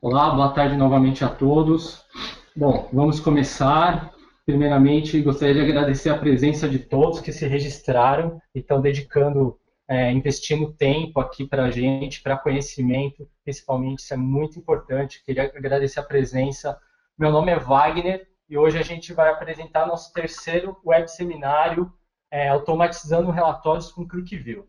Olá, boa tarde novamente a todos. Bom, vamos começar. Primeiramente, gostaria de agradecer a presença de todos que se registraram e estão dedicando, investindo tempo aqui para a gente, para conhecimento, principalmente, isso é muito importante. Queria agradecer a presença. Meu nome é Wagner e hoje a gente vai apresentar nosso terceiro web seminário, Automatizando Relatórios com ClickView.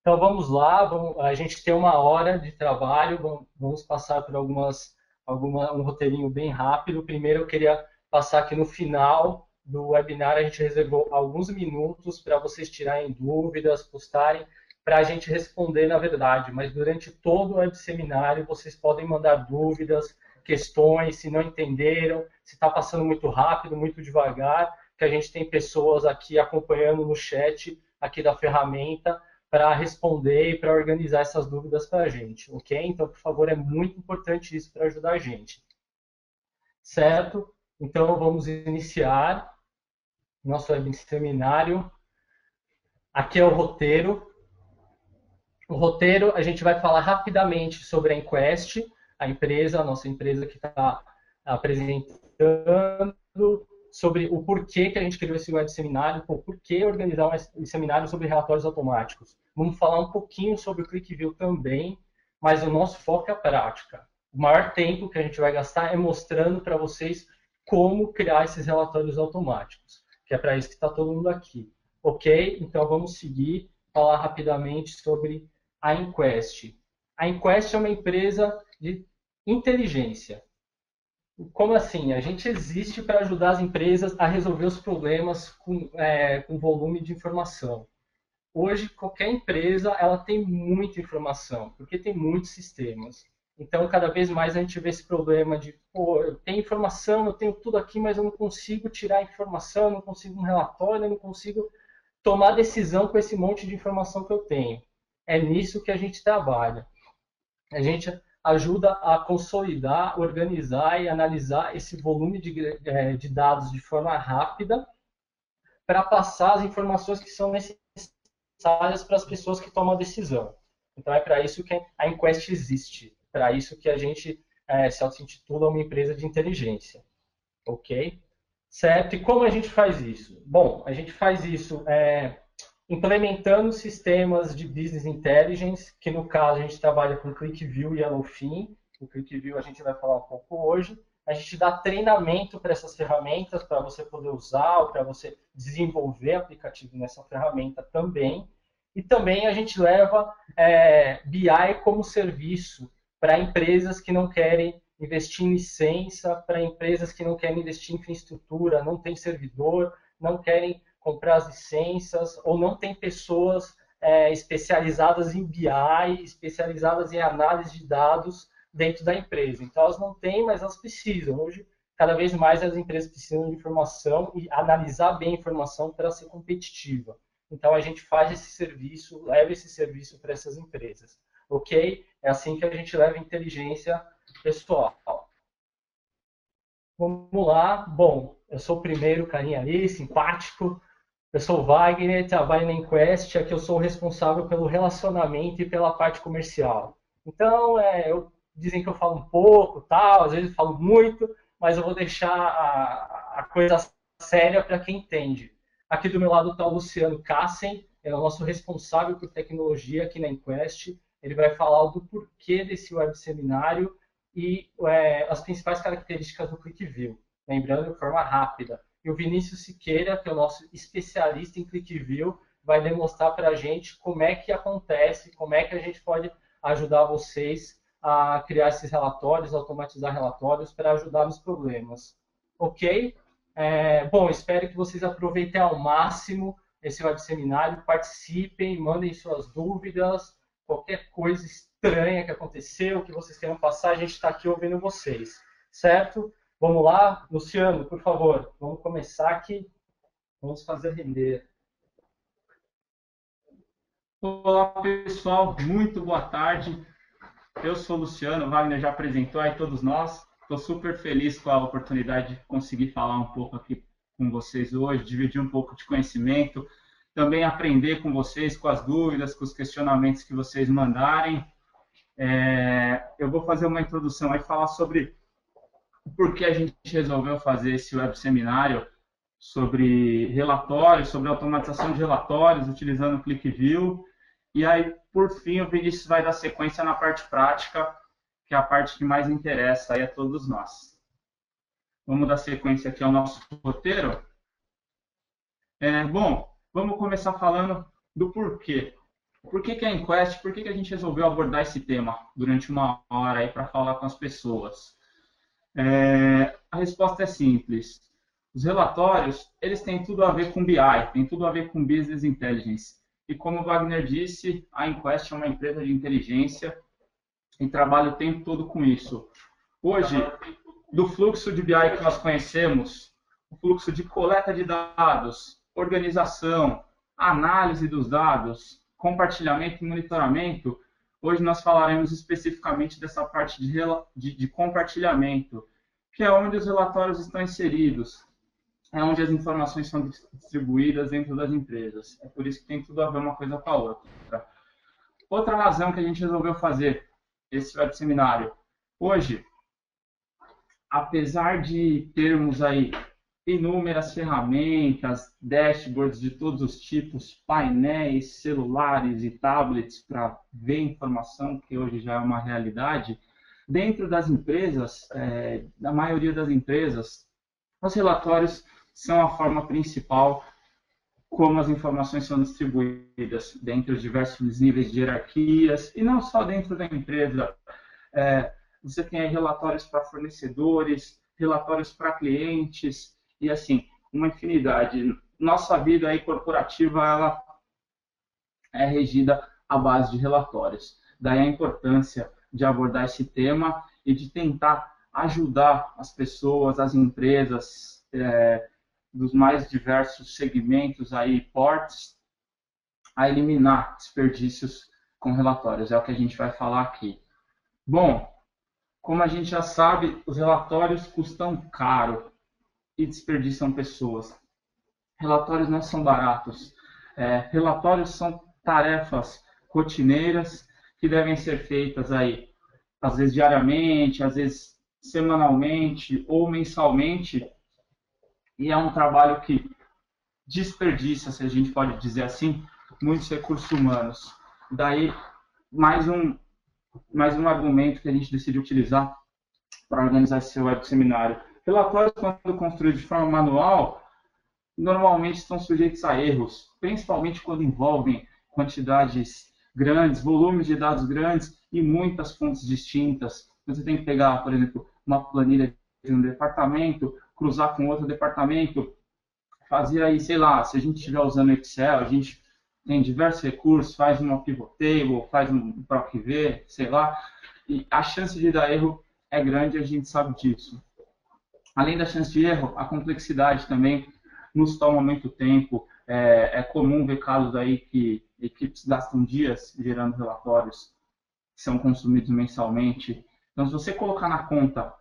Então vamos lá, a gente tem uma hora de trabalho, vamos passar por um roteirinho bem rápido. Primeiro eu queria passar aqui no final do webinar, a gente reservou alguns minutos para vocês tirarem dúvidas, postarem, para a gente responder na verdade, mas durante todo o web seminário vocês podem mandar dúvidas, questões, se não entenderam, se está passando muito rápido, muito devagar, que a gente tem pessoas aqui acompanhando no chat aqui da ferramenta, para responder e para organizar essas dúvidas para a gente, ok? Então, por favor, é muito importante isso para ajudar a gente. Certo? Então, vamos iniciar nosso web seminário. Aqui é o roteiro. O roteiro, a gente vai falar rapidamente sobre a Enquest, a empresa, a nossa empresa que está apresentando, sobre o porquê que a gente criou esse web seminário, por que organizar um seminário sobre relatórios automáticos. Vamos falar um pouquinho sobre o ClickView também, mas o nosso foco é a prática. O maior tempo que a gente vai gastar é mostrando para vocês como criar esses relatórios automáticos, que é para isso que está todo mundo aqui. Ok? Então vamos seguir, falar rapidamente sobre a Enquest. A Enquest é uma empresa de inteligência. Como assim? A gente existe para ajudar as empresas a resolver os problemas com volume de informação. Hoje, qualquer empresa ela tem muita informação, porque tem muitos sistemas. Então, cada vez mais a gente vê esse problema de, pô, eu tenho informação, eu tenho tudo aqui, mas eu não consigo tirar informação, eu não consigo um relatório, eu não consigo tomar decisão com esse monte de informação que eu tenho. É nisso que a gente trabalha. A gente ajuda a consolidar, organizar e analisar esse volume de dados de forma rápida para passar as informações que são necessárias para as pessoas que tomam a decisão. Então é para isso que a Enquest existe, para isso que a gente se auto-intitula uma empresa de inteligência. Ok? Certo? E como a gente faz isso? Bom, a gente faz isso implementando sistemas de business intelligence, que no caso a gente trabalha com ClickView e Yellowfin. O ClickView a gente vai falar um pouco hoje. A gente dá treinamento para essas ferramentas, para você poder usar, ou para você desenvolver aplicativo nessa ferramenta também. E também a gente leva BI como serviço para empresas que não querem investir em licença, para empresas que não querem investir em infraestrutura, não tem servidor, não querem comprar as licenças, ou não tem pessoas especializadas em BI, especializadas em análise de dados dentro da empresa. Então, elas não têm, mas elas precisam. Hoje, cada vez mais as empresas precisam de informação e analisar bem a informação para ser competitiva. Então, a gente faz esse serviço, leva esse serviço para essas empresas. Ok? É assim que a gente leva inteligência pessoal. Vamos lá. Bom, eu sou o primeiro carinha aí, simpático. Eu sou o Wagner, trabalho na Enquest, aqui eu sou o responsável pelo relacionamento e pela parte comercial. Então, dizem que eu falo um pouco, tal, às vezes eu falo muito, mas eu vou deixar a coisa séria para quem entende. Aqui do meu lado está o Luciano Kassen, é o nosso responsável por tecnologia aqui na Enquest. Ele vai falar do porquê desse web seminário e as principais características do ClickView. Lembrando, de forma rápida. E o Vinícius Siqueira, que é o nosso especialista em ClickView, vai demonstrar para a gente como é que acontece, como é que a gente pode ajudar vocês a criar esses relatórios, automatizar relatórios para ajudar nos problemas. Ok? Bom, espero que vocês aproveitem ao máximo esse web seminário, participem, mandem suas dúvidas, qualquer coisa estranha que aconteceu, que vocês queiram passar, a gente está aqui ouvindo vocês, certo? Vamos lá, Luciano, por favor, vamos começar aqui, vamos fazer render. Olá pessoal, muito boa tarde. Eu sou o Luciano, o Wagner já apresentou aí todos nós. Estou super feliz com a oportunidade de conseguir falar um pouco aqui com vocês hoje, dividir um pouco de conhecimento, também aprender com vocês, com as dúvidas, com os questionamentos que vocês mandarem. Eu vou fazer uma introdução aí, falar sobre o porquê a gente resolveu fazer esse web seminário sobre relatórios, sobre automatização de relatórios, utilizando o ClickView. E aí, por fim, o Vinícius vai dar sequência na parte prática, que é a parte que mais interessa aí a todos nós. Vamos dar sequência aqui ao nosso roteiro. Bom, vamos começar falando do porquê. Por que a Enquest, por que a gente resolveu abordar esse tema durante uma hora aí para falar com as pessoas? A resposta é simples. Os relatórios, eles têm tudo a ver com BI, têm tudo a ver com Business Intelligence. E como o Wagner disse, a Enquest é uma empresa de inteligência e trabalha o tempo todo com isso. Hoje, do fluxo de BI que nós conhecemos, o fluxo de coleta de dados, organização, análise dos dados, compartilhamento e monitoramento, hoje nós falaremos especificamente dessa parte de compartilhamento, que é onde os relatórios estão inseridos, é onde as informações são distribuídas dentro das empresas. É por isso que tem tudo a ver uma coisa com a outra. Outra razão que a gente resolveu fazer esse web seminário. Hoje, apesar de termos aí inúmeras ferramentas, dashboards de todos os tipos, painéis, celulares e tablets para ver informação, que hoje já é uma realidade, dentro das empresas, da maioria das empresas, os relatórios são a forma principal como as informações são distribuídas dentro de diversos níveis de hierarquias, e não só dentro da empresa. Você tem aí relatórios para fornecedores, relatórios para clientes, e assim, uma infinidade. Nossa vida aí corporativa, ela é regida à base de relatórios. Daí a importância de abordar esse tema e de tentar ajudar as pessoas, as empresas, dos mais diversos segmentos aí, portes, a eliminar desperdícios com relatórios. É o que a gente vai falar aqui. Bom, como a gente já sabe, os relatórios custam caro e desperdiçam pessoas. Relatórios não são baratos. Relatórios são tarefas rotineiras que devem ser feitas aí, às vezes diariamente, às vezes semanalmente ou mensalmente, e é um trabalho que desperdiça, se a gente pode dizer assim, muitos recursos humanos. Daí, mais um argumento que a gente decidiu utilizar para organizar esse web seminário. Relatórios, quando construídos de forma manual, normalmente estão sujeitos a erros, principalmente quando envolvem quantidades grandes, volumes de dados grandes e muitas fontes distintas. Você tem que pegar, por exemplo, uma planilha de um departamento, cruzar com outro departamento, fazer aí, sei lá, se a gente estiver usando Excel, a gente tem diversos recursos, faz uma pivot table, faz um PROC-V, sei lá, e a chance de dar erro é grande, a gente sabe disso. Além da chance de erro, a complexidade também nos toma muito tempo. É comum ver casos aí que equipes gastam dias gerando relatórios que são consumidos mensalmente. Então, se você colocar na conta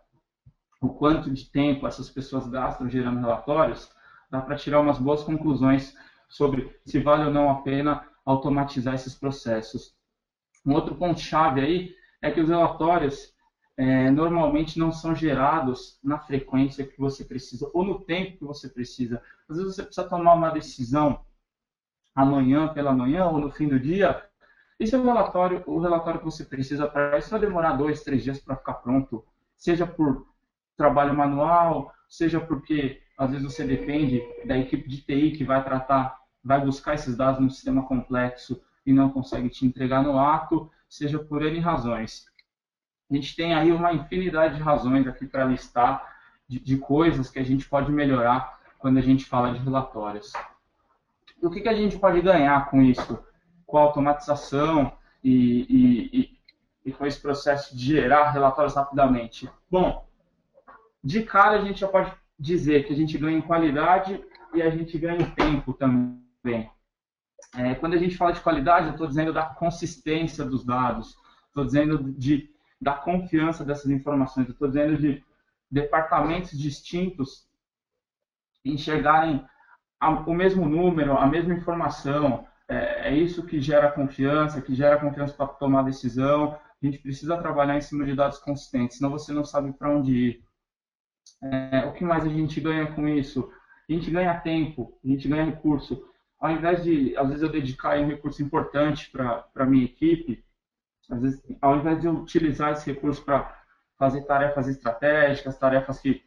o quanto de tempo essas pessoas gastam gerando relatórios, dá para tirar umas boas conclusões sobre se vale ou não a pena automatizar esses processos. Um outro ponto-chave aí é que os relatórios normalmente não são gerados na frequência que você precisa ou no tempo que você precisa. Às vezes você precisa tomar uma decisão amanhã pela manhã ou no fim do dia, e se o relatório que você precisa para isso vai demorar 2, 3 dias para ficar pronto, seja por trabalho manual, seja porque às vezes você depende da equipe de TI que vai buscar esses dados num sistema complexo e não consegue te entregar no ato, seja por N razões. A gente tem aí uma infinidade de razões aqui para listar de coisas que a gente pode melhorar quando a gente fala de relatórios. E o que a gente pode ganhar com isso? Com a automatização e com esse processo de gerar relatórios rapidamente? Bom, de cara a gente já pode dizer que a gente ganha em qualidade e a gente ganha em tempo também. Quando a gente fala de qualidade, eu estou dizendo da consistência dos dados, estou dizendo da confiança dessas informações, eu estou dizendo de departamentos distintos enxergarem o mesmo número, a mesma informação. É isso que gera confiança para tomar decisão. a gente precisa trabalhar em cima de dados consistentes, senão você não sabe para onde ir. O que mais a gente ganha com isso? A gente ganha tempo, a gente ganha recurso. Ao invés de, às vezes, eu dedicar um recurso importante para a minha equipe, às vezes, ao invés de eu utilizar esse recurso para fazer tarefas estratégicas, tarefas que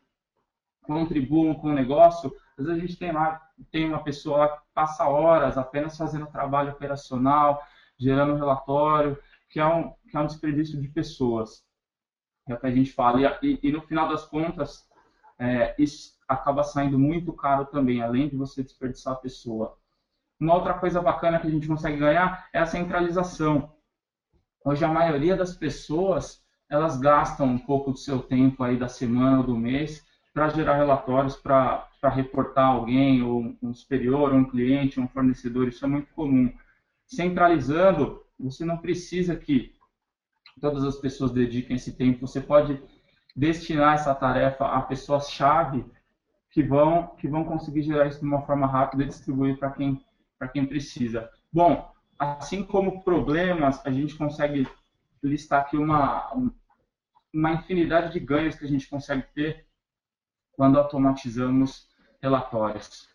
contribuam com o negócio, às vezes a gente tem uma pessoa lá que passa horas apenas fazendo trabalho operacional, gerando relatório, que é um desperdício de pessoas, é o que a gente fala. E no final das contas, isso acaba saindo muito caro também, além de você desperdiçar a pessoa. Uma outra coisa bacana que a gente consegue ganhar é a centralização. Hoje a maioria das pessoas, elas gastam um pouco do seu tempo aí da semana ou do mês para gerar relatórios, para reportar alguém, ou um superior, ou um cliente, um fornecedor. Isso é muito comum. Centralizando, você não precisa que todas as pessoas dediquem esse tempo. Você pode destinar essa tarefa a pessoas-chave que vão conseguir gerar isso de uma forma rápida e distribuir para quem precisa. Bom, assim como problemas, a gente consegue listar aqui uma infinidade de ganhos que a gente consegue ter quando automatizamos relatórios.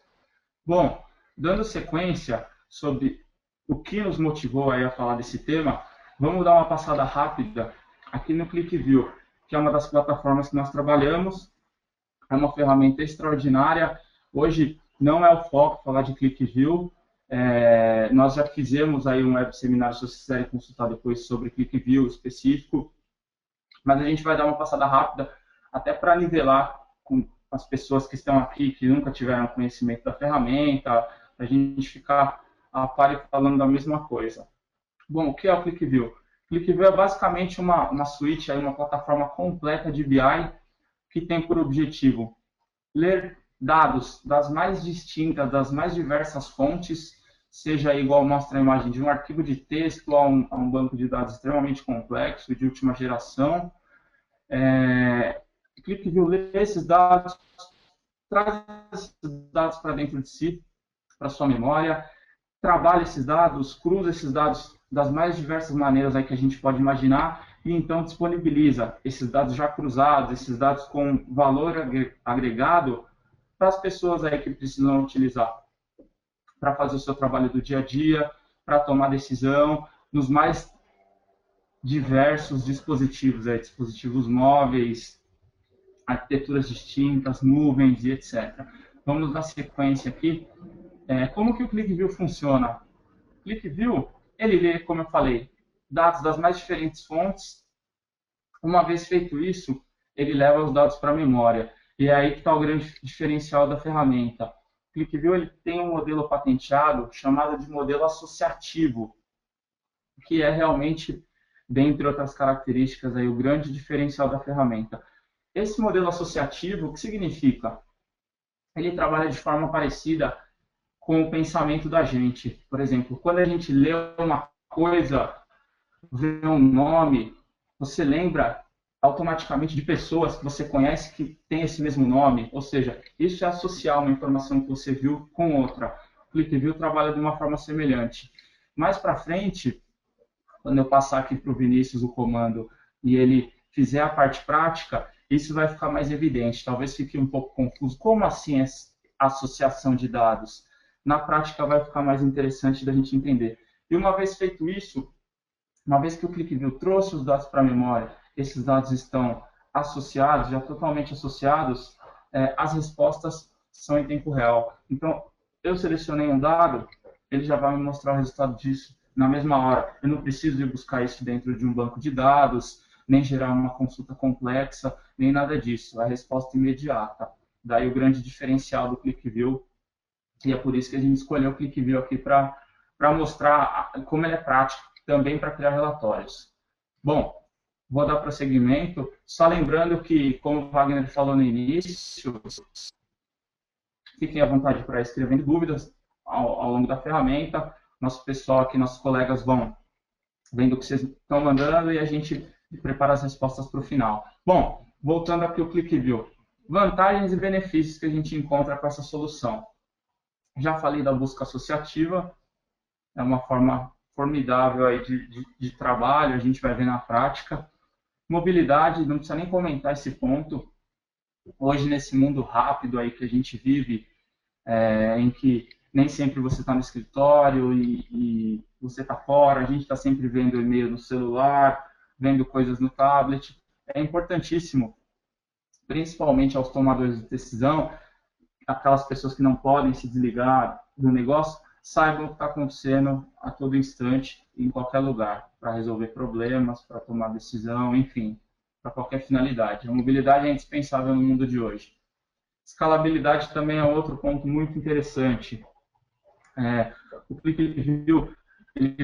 Bom, dando sequência sobre o que nos motivou aí a falar desse tema, vamos dar uma passada rápida aqui no ClickView, que é uma das plataformas que nós trabalhamos. É uma ferramenta extraordinária. Hoje não é o foco falar de ClickView. Nós já fizemos aí um web seminário, se vocês quiserem consultar depois sobre ClickView específico, mas a gente vai dar uma passada rápida até para nivelar com as pessoas que estão aqui, que nunca tiveram conhecimento da ferramenta, a gente ficar a par e falando da mesma coisa. Bom, o que é o ClickView? ClickView é basicamente uma suite, aí, uma plataforma completa de BI que tem por objetivo ler dados das mais distintas, das mais diversas fontes, seja igual mostra a imagem de um arquivo de texto a um banco de dados extremamente complexo, de última geração. ClickView lê esses dados, traz esses dados para dentro de si, para sua memória, trabalha esses dados, cruza esses dados das mais diversas maneiras aí que a gente pode imaginar e então disponibiliza esses dados já cruzados, esses dados com valor agregado para as pessoas aí que precisam utilizar para fazer o seu trabalho do dia a dia, para tomar decisão nos mais diversos dispositivos, dispositivos móveis, arquiteturas distintas, nuvens e etc. Vamos dar sequência aqui. Como que o ClickView funciona? O ClickView, ele lê, como eu falei, dados das mais diferentes fontes. Uma vez feito isso, ele leva os dados para a memória. E é aí que está o grande diferencial da ferramenta. O ClickView ele tem um modelo patenteado chamado de modelo associativo, que é realmente, dentre outras características, aí, o grande diferencial da ferramenta. Esse modelo associativo, o que significa? Ele trabalha de forma parecida com o pensamento da gente. Por exemplo, quando a gente lê uma coisa, vê um nome, você lembra automaticamente de pessoas que você conhece que têm esse mesmo nome. Ou seja, isso é associar uma informação que você viu com outra. O ClickView trabalha de uma forma semelhante. Mais para frente, quando eu passar aqui para o Vinícius o comando e ele fizer a parte prática, isso vai ficar mais evidente. Talvez fique um pouco confuso. Como assim é associação de dados? Na prática vai ficar mais interessante da gente entender. E uma vez feito isso, uma vez que o ClickView trouxe os dados para a memória, esses dados estão associados, já totalmente associados, as respostas são em tempo real. Então, eu selecionei um dado, ele já vai me mostrar o resultado disso na mesma hora. Eu não preciso ir buscar isso dentro de um banco de dados, nem gerar uma consulta complexa, nem nada disso. A resposta imediata. Daí o grande diferencial do ClickView, e é por isso que a gente escolheu o ClickView aqui para mostrar como ele é prático, também para criar relatórios. Bom, vou dar prosseguimento, só lembrando que, como o Wagner falou no início, fiquem à vontade para escrever dúvidas ao longo da ferramenta. Nosso pessoal aqui, nossos colegas vão vendo o que vocês estão mandando e a gente prepara as respostas para o final. Bom, voltando aqui ao ClickView. Vantagens e benefícios que a gente encontra com essa solução. Já falei da busca associativa, é uma forma formidável aí de trabalho, a gente vai ver na prática. Mobilidade, não precisa nem comentar esse ponto. Hoje, nesse mundo rápido aí que a gente vive, em que nem sempre você está no escritório e você está fora, a gente está sempre vendo e-mail no celular, vendo coisas no tablet. É importantíssimo, principalmente aos tomadores de decisão, aquelas pessoas que não podem se desligar do negócio, saibam o que está acontecendo a todo instante, em qualquer lugar, para resolver problemas, para tomar decisão, enfim, para qualquer finalidade. A mobilidade é indispensável no mundo de hoje. Escalabilidade também é outro ponto muito interessante. O ClickView ele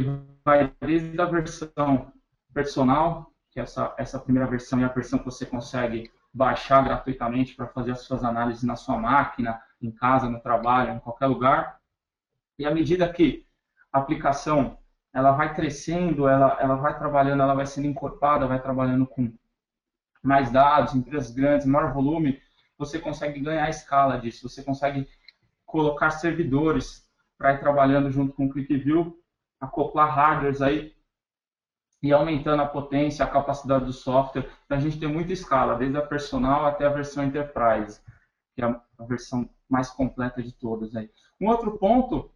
vai desde a versão personal, que é essa primeira versão é a versão que você consegue baixar gratuitamente para fazer as suas análises na sua máquina, em casa, no trabalho, em qualquer lugar. E à medida que a aplicação ela vai crescendo, ela vai trabalhando, ela vai sendo encorpada, vai trabalhando com mais dados, empresas grandes, maior volume, você consegue ganhar a escala disso, você consegue colocar servidores para ir trabalhando junto com o ClickView, acoplar hardwares aí e aumentando a potência, a capacidade do software. Então, a gente tem muita escala, desde a personal até a versão Enterprise, que é a versão mais completa de todas. Aí. Um outro ponto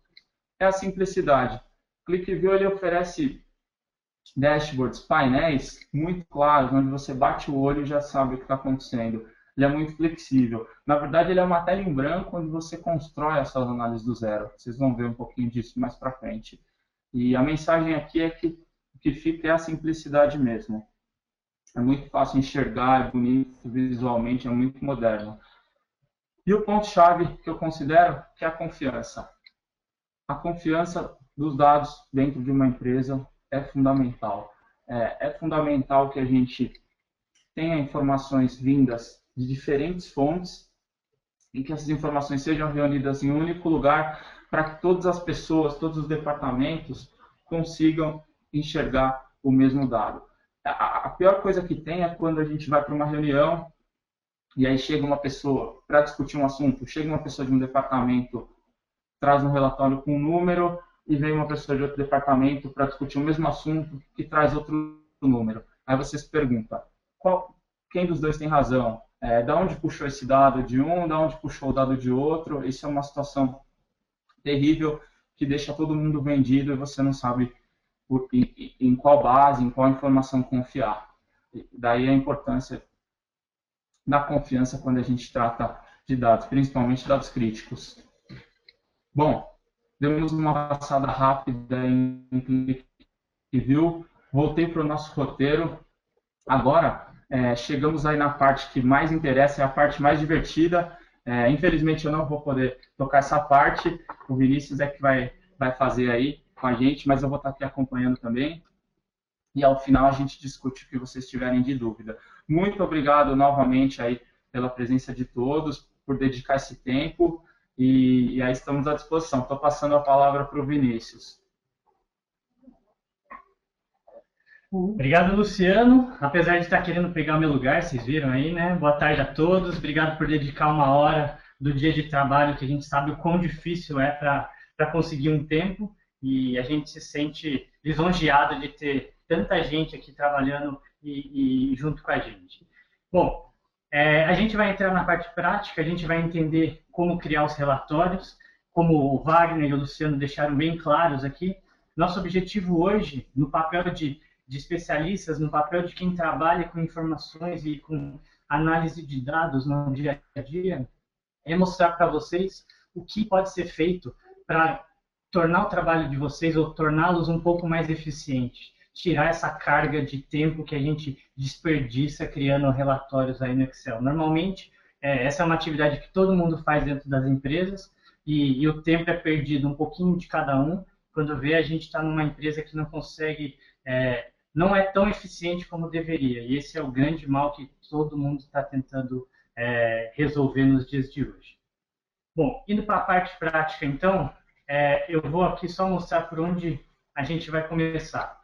é a simplicidade. O ClickView ele oferece dashboards, painéis muito claros, onde você bate o olho e já sabe o que está acontecendo. Ele é muito flexível. Na verdade, ele é uma tela em branco onde você constrói as suas análises do zero. Vocês vão ver um pouquinho disso mais para frente. E a mensagem aqui é que o que fica é a simplicidade mesmo. É muito fácil enxergar, é bonito visualmente, é muito moderno. E o ponto-chave que eu considero que é a confiança. A confiança dos dados dentro de uma empresa é fundamental. É fundamental que a gente tenha informações vindas de diferentes fontes e que essas informações sejam reunidas em um único lugar para que todas as pessoas, todos os departamentos consigam enxergar o mesmo dado. A pior coisa que tem é quando a gente vai para uma reunião e aí chega uma pessoa para discutir um assunto, chega uma pessoa de um departamento, traz um relatório com um número e vem uma pessoa de outro departamento para discutir o mesmo assunto que traz outro número. Aí você se pergunta, quem dos dois tem razão? Da onde puxou esse dado de um, da onde puxou o dado de outro? Isso é uma situação terrível que deixa todo mundo vendido e você não sabe em qual base, em qual informação confiar. Daí a importância da confiança quando a gente trata de dados, principalmente dados críticos. Bom, demos uma passada rápida em ClickView, voltei para o nosso roteiro. Agora, chegamos aí na parte que mais interessa, é a parte mais divertida. Infelizmente, eu não vou poder tocar essa parte, o Vinícius é que vai fazer aí com a gente, mas eu vou estar aqui acompanhando também. E ao final a gente discute o que vocês tiverem de dúvida. Muito obrigado novamente aí pela presença de todos, por dedicar esse tempo. E aí estamos à disposição. Estou passando a palavra para o Vinícius. Obrigado, Luciano. Apesar de estar querendo pegar o meu lugar, vocês viram aí, né? Boa tarde a todos. Obrigado por dedicar uma hora do dia de trabalho, que a gente sabe o quão difícil é para conseguir um tempo. E a gente se sente lisonjeado de ter tanta gente aqui trabalhando e junto com a gente. Bom, a gente vai entrar na parte prática, a gente vai entender como criar os relatórios, como o Wagner e o Luciano deixaram bem claros aqui. Nosso objetivo hoje, no papel de especialistas, no papel de quem trabalha com informações e com análise de dados no dia a dia, é mostrar para vocês o que pode ser feito para tornar o trabalho de vocês ou torná-los um pouco mais eficientes, tirar essa carga de tempo que a gente desperdiça criando relatórios aí no Excel. Normalmente, essa é uma atividade que todo mundo faz dentro das empresas e o tempo é perdido um pouquinho de cada um. Quando vê, a gente está numa empresa que não consegue, não é tão eficiente como deveria. E esse é o grande mal que todo mundo está tentando resolver nos dias de hoje. Bom, indo para a parte prática, então, eu vou aqui só mostrar por onde a gente vai começar.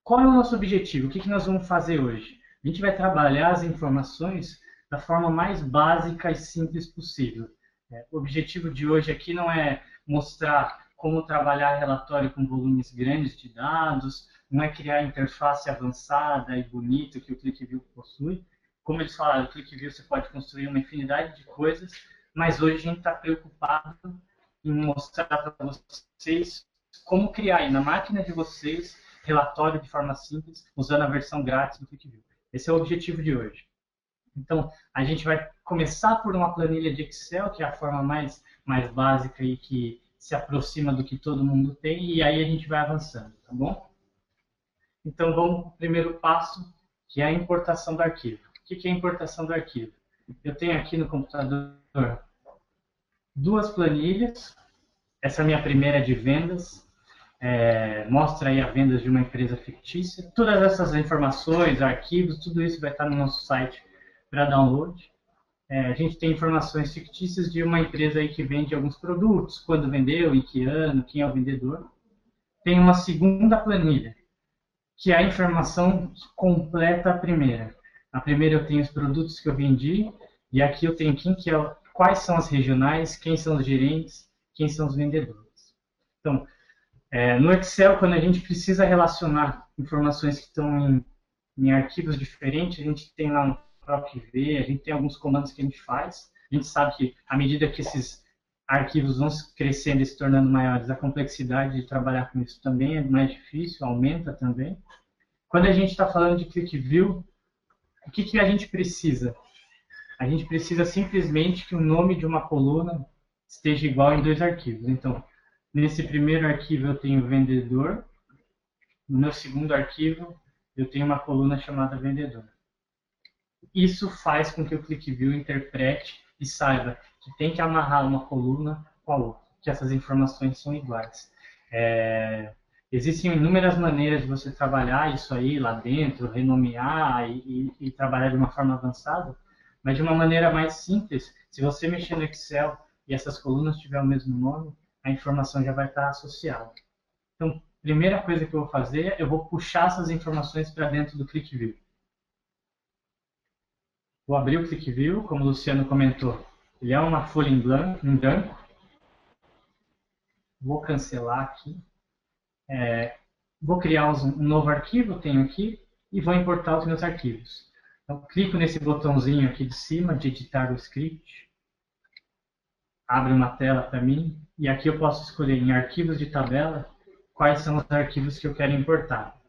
Qual é o nosso objetivo? O que nós vamos fazer hoje? A gente vai trabalhar as informações da forma mais básica e simples possível. O objetivo de hoje aqui não é mostrar como trabalhar relatório com volumes grandes de dados, não é criar interface avançada e bonita que o ClickView possui. Como eles falaram, o ClickView você pode construir uma infinidade de coisas, mas hoje a gente está preocupado em mostrar para vocês como criar aí na máquina de vocês relatório de forma simples, usando a versão grátis do ClickView. Esse é o objetivo de hoje. Então, a gente vai começar por uma planilha de Excel, que é a forma mais básica e que se aproxima do que todo mundo tem, e aí a gente vai avançando, tá bom? Então, vamos para o primeiro passo, que é a importação do arquivo. O que é a importação do arquivo? Eu tenho aqui no computador duas planilhas. Essa é a minha primeira de vendas. Mostra aí a vendas de uma empresa fictícia. Todas essas informações, arquivos, tudo isso vai estar no nosso site para download. A gente tem informações fictícias de uma empresa aí que vende alguns produtos, quando vendeu, em que ano, quem é o vendedor. Tem uma segunda planilha, que é a informação completa a primeira. A primeira eu tenho os produtos que eu vendi, e aqui eu tenho quais são as regionais, quem são os gerentes, quem são os vendedores. Então, no Excel, quando a gente precisa relacionar informações que estão em arquivos diferentes, a gente tem lá um PROC-V, a gente tem alguns comandos que a gente faz. A gente sabe que, à medida que esses arquivos vão crescendo e se tornando maiores, a complexidade de trabalhar com isso também é mais difícil, aumenta também. Quando a gente está falando de ClickView, o que a gente precisa? A gente precisa simplesmente que o nome de uma coluna esteja igual em dois arquivos. Então, nesse primeiro arquivo eu tenho vendedor, no meu segundo arquivo eu tenho uma coluna chamada vendedor. Isso faz com que o ClickView interprete e saiba que tem que amarrar uma coluna com a outra, que essas informações são iguais. Existem inúmeras maneiras de você trabalhar isso aí lá dentro, renomear e trabalhar de uma forma avançada, mas de uma maneira mais simples, se você mexer no Excel e essas colunas tiverem o mesmo nome, a informação já vai estar associada. Então, primeira coisa que eu vou fazer, eu vou puxar essas informações para dentro do ClickView. Vou abrir o ClickView, como o Luciano comentou, ele é uma folha em branco. Vou cancelar aqui. Vou criar um novo arquivo, tenho aqui, e vou importar os meus arquivos. Então, clico nesse botãozinho aqui de cima, de editar o script. Abre uma tela para mim, e aqui eu posso escolher em arquivos de tabela quais são os arquivos que eu quero importar.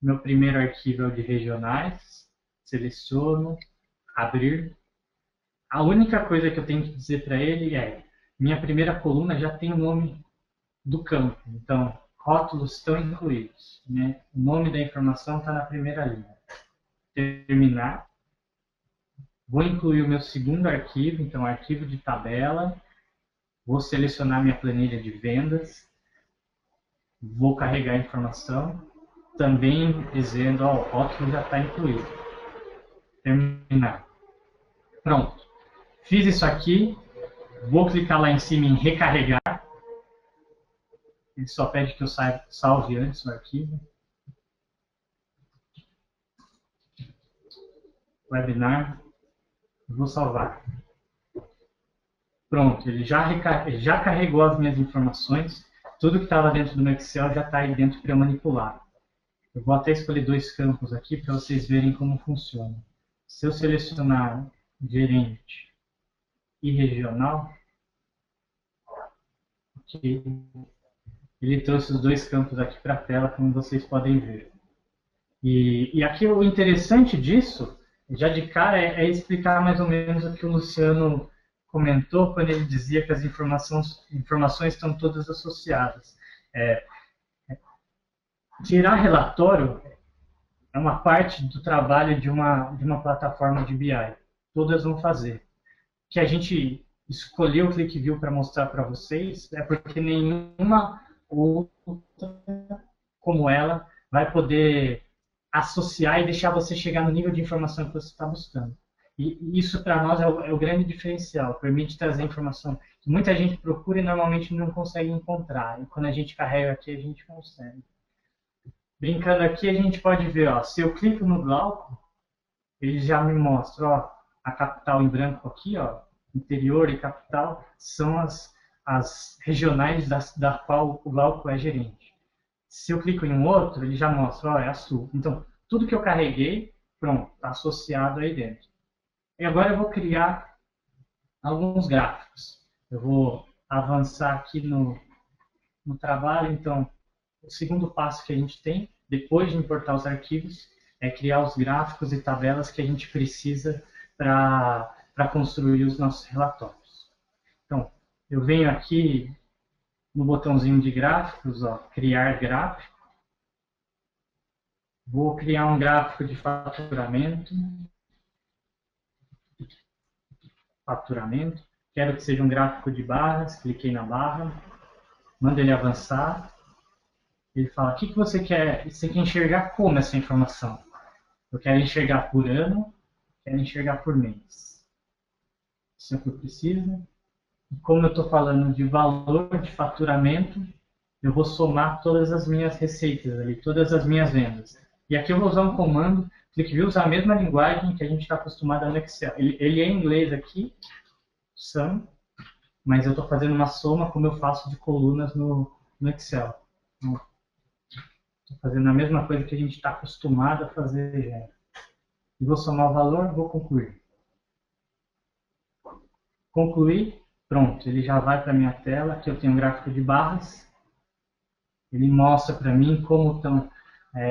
Meu primeiro arquivo é o de regionais, seleciono, abrir. A única coisa que eu tenho que dizer para ele é, minha primeira coluna já tem o nome do campo, então rótulos estão incluídos, né? O nome da informação está na primeira linha. Terminar. Vou incluir o meu segundo arquivo, então arquivo de tabela. Vou selecionar minha planilha de vendas. Vou carregar a informação. Também dizendo, o rótulo já está incluído. Terminar. Pronto. Fiz isso aqui. Vou clicar lá em cima em recarregar. Ele só pede que eu salve antes o arquivo. Webinar. Vou salvar. Pronto, ele já carregou as minhas informações. Tudo que estava dentro do meu Excel já está aí dentro para eu manipular. Eu vou até escolher dois campos aqui para vocês verem como funciona. Se eu selecionar gerente e regional, okay, ele trouxe os dois campos aqui para a tela, como vocês podem ver. E aqui o interessante disso, já de cara, é explicar mais ou menos o que o Luciano comentou quando ele dizia que as informações estão todas associadas. Tirar relatório é uma parte do trabalho de uma plataforma de BI. Todas vão fazer. Que a gente escolheu o ClickView para mostrar para vocês é porque nenhuma outra como ela vai poder associar e deixar você chegar no nível de informação que você está buscando. E isso para nós é o grande diferencial, permite trazer informação que muita gente procura e normalmente não consegue encontrar. E quando a gente carrega aqui, a gente consegue. Brincando aqui, a gente pode ver, se eu clico no Glauco, ele já me mostra, a capital em branco aqui, interior e capital, são as as regionais da qual o Glauco é gerente. Se eu clico em um outro, ele já mostra, ó, é a Sul. Então, tudo que eu carreguei, pronto, está associado aí dentro. E agora eu vou criar alguns gráficos. Eu vou avançar aqui no trabalho. Então, o segundo passo que a gente tem, depois de importar os arquivos, é criar os gráficos e tabelas que a gente precisa para construir os nossos relatórios. Então, eu venho aqui no botãozinho de gráficos, ó, criar gráfico. Vou criar um gráfico de faturamento. Faturamento. Quero que seja um gráfico de barras. Cliquei na barra. Mando ele avançar. Ele fala, o que você quer? Você quer enxergar como essa informação? Eu quero enxergar por ano, quero enxergar por mês. Isso é o que eu preciso. E como eu estou falando de valor de faturamento, eu vou somar todas as minhas receitas ali, todas as minhas vendas. E aqui eu vou usar um comando, ClickView usa a mesma linguagem que a gente está acostumado no Excel. Ele é em inglês aqui, sum, mas eu estou fazendo uma soma como eu faço de colunas no Excel. Estou fazendo a mesma coisa que a gente está acostumado a fazer já. E vou somar o valor, vou concluir. Concluir, pronto, ele já vai para a minha tela, aqui eu tenho um gráfico de barras. Ele mostra para mim como estão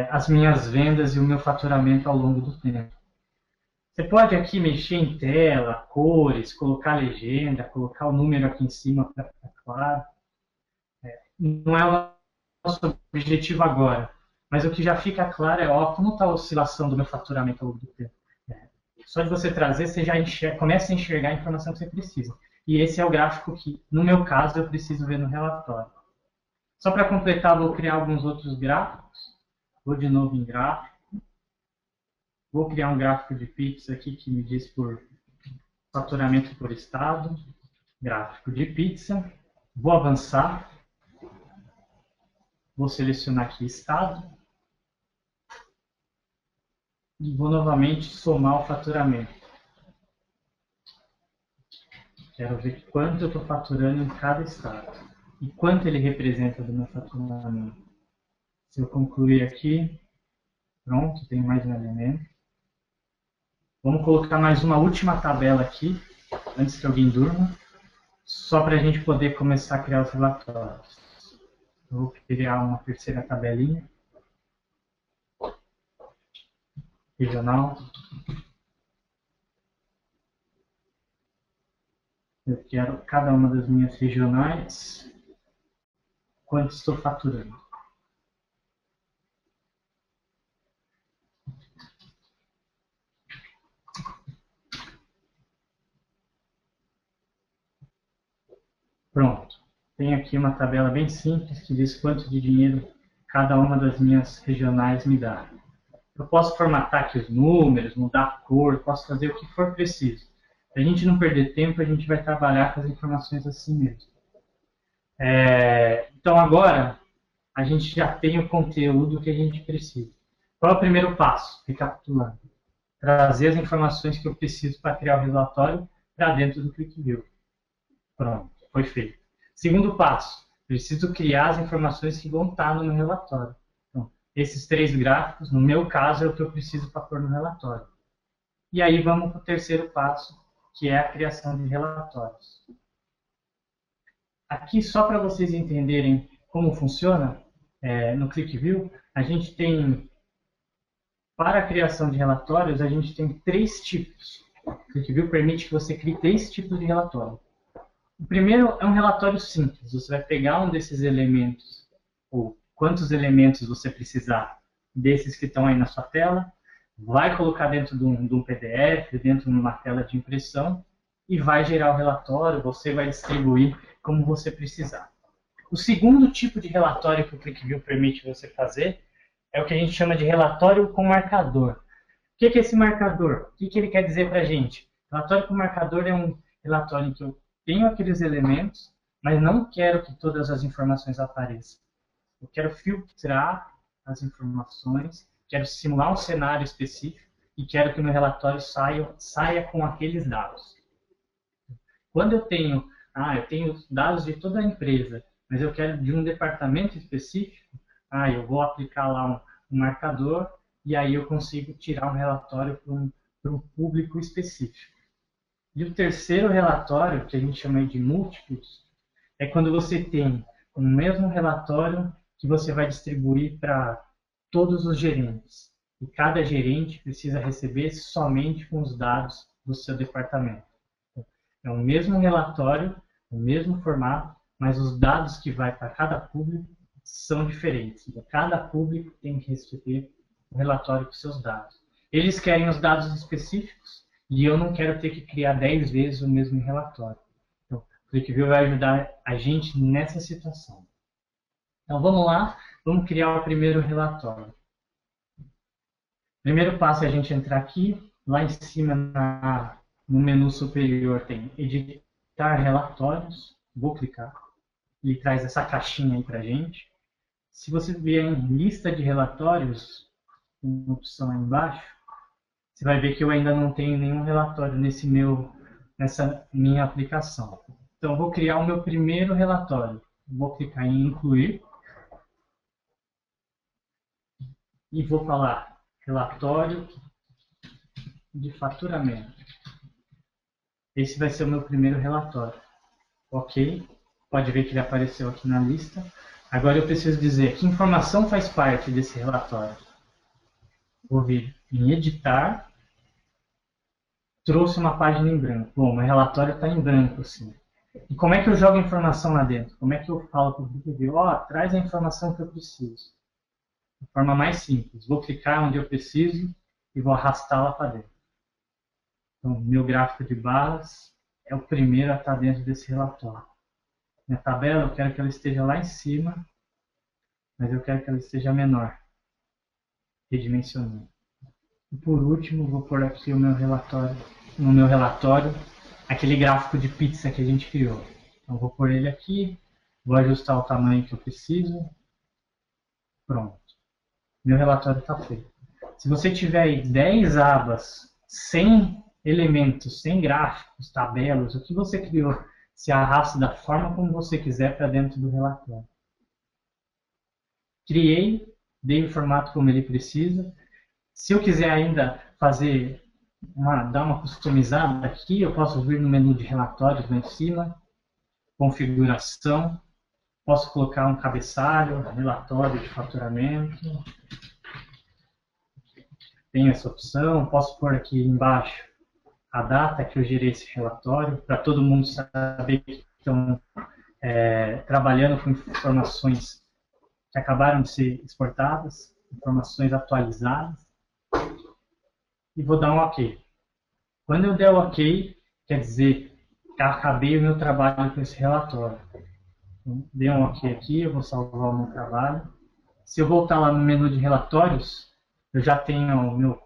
as minhas vendas e o meu faturamento ao longo do tempo. Você pode aqui mexer em tela, cores, colocar legenda, colocar o número aqui em cima para ficar claro. Não é o nosso objetivo agora, mas o que já fica claro é ó, como está a oscilação do meu faturamento ao longo do tempo. Só de você trazer, você já começa a enxergar a informação que você precisa. E esse é o gráfico que, no meu caso, eu preciso ver no relatório. Só para completar, vou criar alguns outros gráficos. Vou de novo em gráfico. Vou criar um gráfico de pizza aqui que me diz por faturamento por estado. Gráfico de pizza. Vou avançar. Vou selecionar aqui estado. E vou novamente somar o faturamento. Quero ver quanto eu estou faturando em cada estado. E quanto ele representa do meu faturamento. Se eu concluir aqui, pronto, tem mais um elemento. Vamos colocar mais uma última tabela aqui, antes que alguém durma, só para a gente poder começar a criar os relatórios. Eu vou criar uma terceira tabelinha. Regional. Eu quero cada uma das minhas regionais, quanto estou faturando. Pronto. Tenho aqui uma tabela bem simples que diz quanto de dinheiro cada uma das minhas regionais me dá. Eu posso formatar aqui os números, mudar a cor, posso fazer o que for preciso. Para a gente não perder tempo, a gente vai trabalhar com as informações assim mesmo. Então agora, a gente já tem o conteúdo que a gente precisa. Qual é o primeiro passo? Recapitulando. Trazer as informações que eu preciso para criar o relatório para dentro do ClickView. Pronto, foi feito. Segundo passo, preciso criar as informações que vão estar no meu relatório. Então, esses 3 gráficos, no meu caso, é o que eu preciso para pôr no relatório. E aí vamos para o terceiro passo, que é a criação de relatórios. Aqui, só para vocês entenderem como funciona, no ClickView, a gente tem, para a criação de relatórios, a gente tem 3 tipos. O ClickView permite que você crie 3 tipos de relatório. O primeiro é um relatório simples. Você vai pegar um desses elementos, ou quantos elementos você precisar desses que estão aí na sua tela, vai colocar dentro de um PDF, dentro de uma tela de impressão, e vai gerar o relatório, você vai distribuir como você precisar. O segundo tipo de relatório que o ClickView permite você fazer é o que a gente chama de relatório com marcador. O que é esse marcador? O que ele quer dizer para a gente? Relatório com marcador é um relatório em que eu tenho aqueles elementos, mas não quero que todas as informações apareçam. Eu quero filtrar as informações, quero simular um cenário específico e quero que o meu relatório saia com aqueles dados. Quando eu tenho Eu tenho os dados de toda a empresa, mas eu quero de um departamento específico. Eu vou aplicar lá um marcador e aí eu consigo tirar um relatório para um público específico. E o terceiro relatório, que a gente chama de múltiplos, é quando você tem o mesmo relatório que você vai distribuir para todos os gerentes. E cada gerente precisa receber somente com os dados do seu departamento. É o mesmo relatório, o mesmo formato, mas os dados que vai para cada público são diferentes. Então, cada público tem que receber um relatório com seus dados. Eles querem os dados específicos e eu não quero ter que criar 10 vezes o mesmo relatório. Então, o ClickView vai ajudar a gente nessa situação. Então, vamos lá, vamos criar o primeiro relatório. Primeiro passo é a gente entrar aqui, lá em cima no menu superior tem editar relatórios, vou clicar, ele traz essa caixinha aí pra gente. Se você vier em lista de relatórios, uma opção aí embaixo, você vai ver que eu ainda não tenho nenhum relatório nessa minha aplicação. Então, eu vou criar o meu primeiro relatório. Vou clicar em incluir e vou falar relatório de faturamento. Esse vai ser o meu primeiro relatório. Ok, pode ver que ele apareceu aqui na lista. Agora eu preciso dizer que informação faz parte desse relatório. Vou vir em editar, trouxe uma página em branco. Bom, meu relatório está em branco, sim. E como é que eu jogo a informação lá dentro? Como é que eu falo para o ClickView? Traz a informação que eu preciso. De forma mais simples. Vou clicar onde eu preciso e vou arrastá-la para dentro. Então, meu gráfico de barras é o primeiro a estar dentro desse relatório. Minha tabela, eu quero que ela esteja lá em cima, mas eu quero que ela esteja menor, redimensionando. E por último, vou pôr aqui no meu relatório, aquele gráfico de pizza que a gente criou. Então, vou pôr ele aqui, vou ajustar o tamanho que eu preciso. Pronto. Meu relatório está feito. Se você tiver aí 10 abas sem elementos, sem gráficos, tabelas, o que você criou se arrasta da forma como você quiser para dentro do relatório. Criei, dei o formato como ele precisa. Se eu quiser ainda dar uma customizada aqui, eu posso vir no menu de relatórios lá em cima, configuração, posso colocar um cabeçalho, relatório de faturamento. Tem essa opção, posso pôr aqui embaixo a data que eu gerei esse relatório, para todo mundo saber que estão trabalhando com informações que acabaram de ser exportadas, informações atualizadas, e vou dar um OK. Quando eu der o OK, quer dizer que acabei o meu trabalho com esse relatório. Então, dei um OK aqui, eu vou salvar o meu trabalho. Se eu voltar lá no menu de relatórios, eu já tenho o meu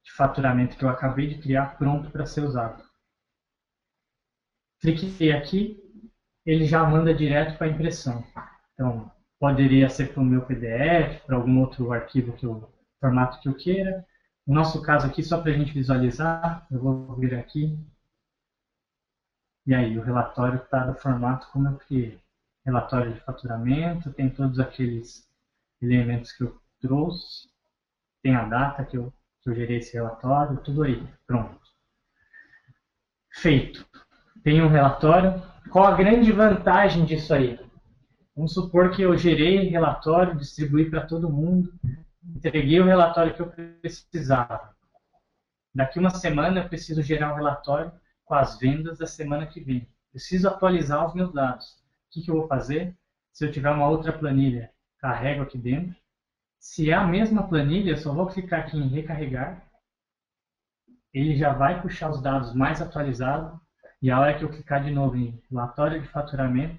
de faturamento que eu acabei de criar pronto para ser usado. Cliquei aqui, ele já manda direto para a impressão. Então, poderia ser para o meu PDF, para algum outro arquivo formato que eu queira. No nosso caso aqui, só para a gente visualizar, eu vou vir aqui. E aí, o relatório está do formato como eu criei. Relatório de faturamento, tem todos aqueles elementos que eu trouxe. Tem a data que eu gerei esse relatório, tudo aí, pronto. Feito. Tem um relatório. Qual a grande vantagem disso aí? Vamos supor que eu gerei relatório, distribuí para todo mundo, entreguei o relatório que eu precisava. Daqui uma semana eu preciso gerar um relatório com as vendas da semana que vem. Preciso atualizar os meus dados. O que eu vou fazer? Se eu tiver uma outra planilha, carrego aqui dentro. Se é a mesma planilha, eu só vou clicar aqui em recarregar. Ele já vai puxar os dados mais atualizados. E a hora que eu clicar de novo em relatório de faturamento,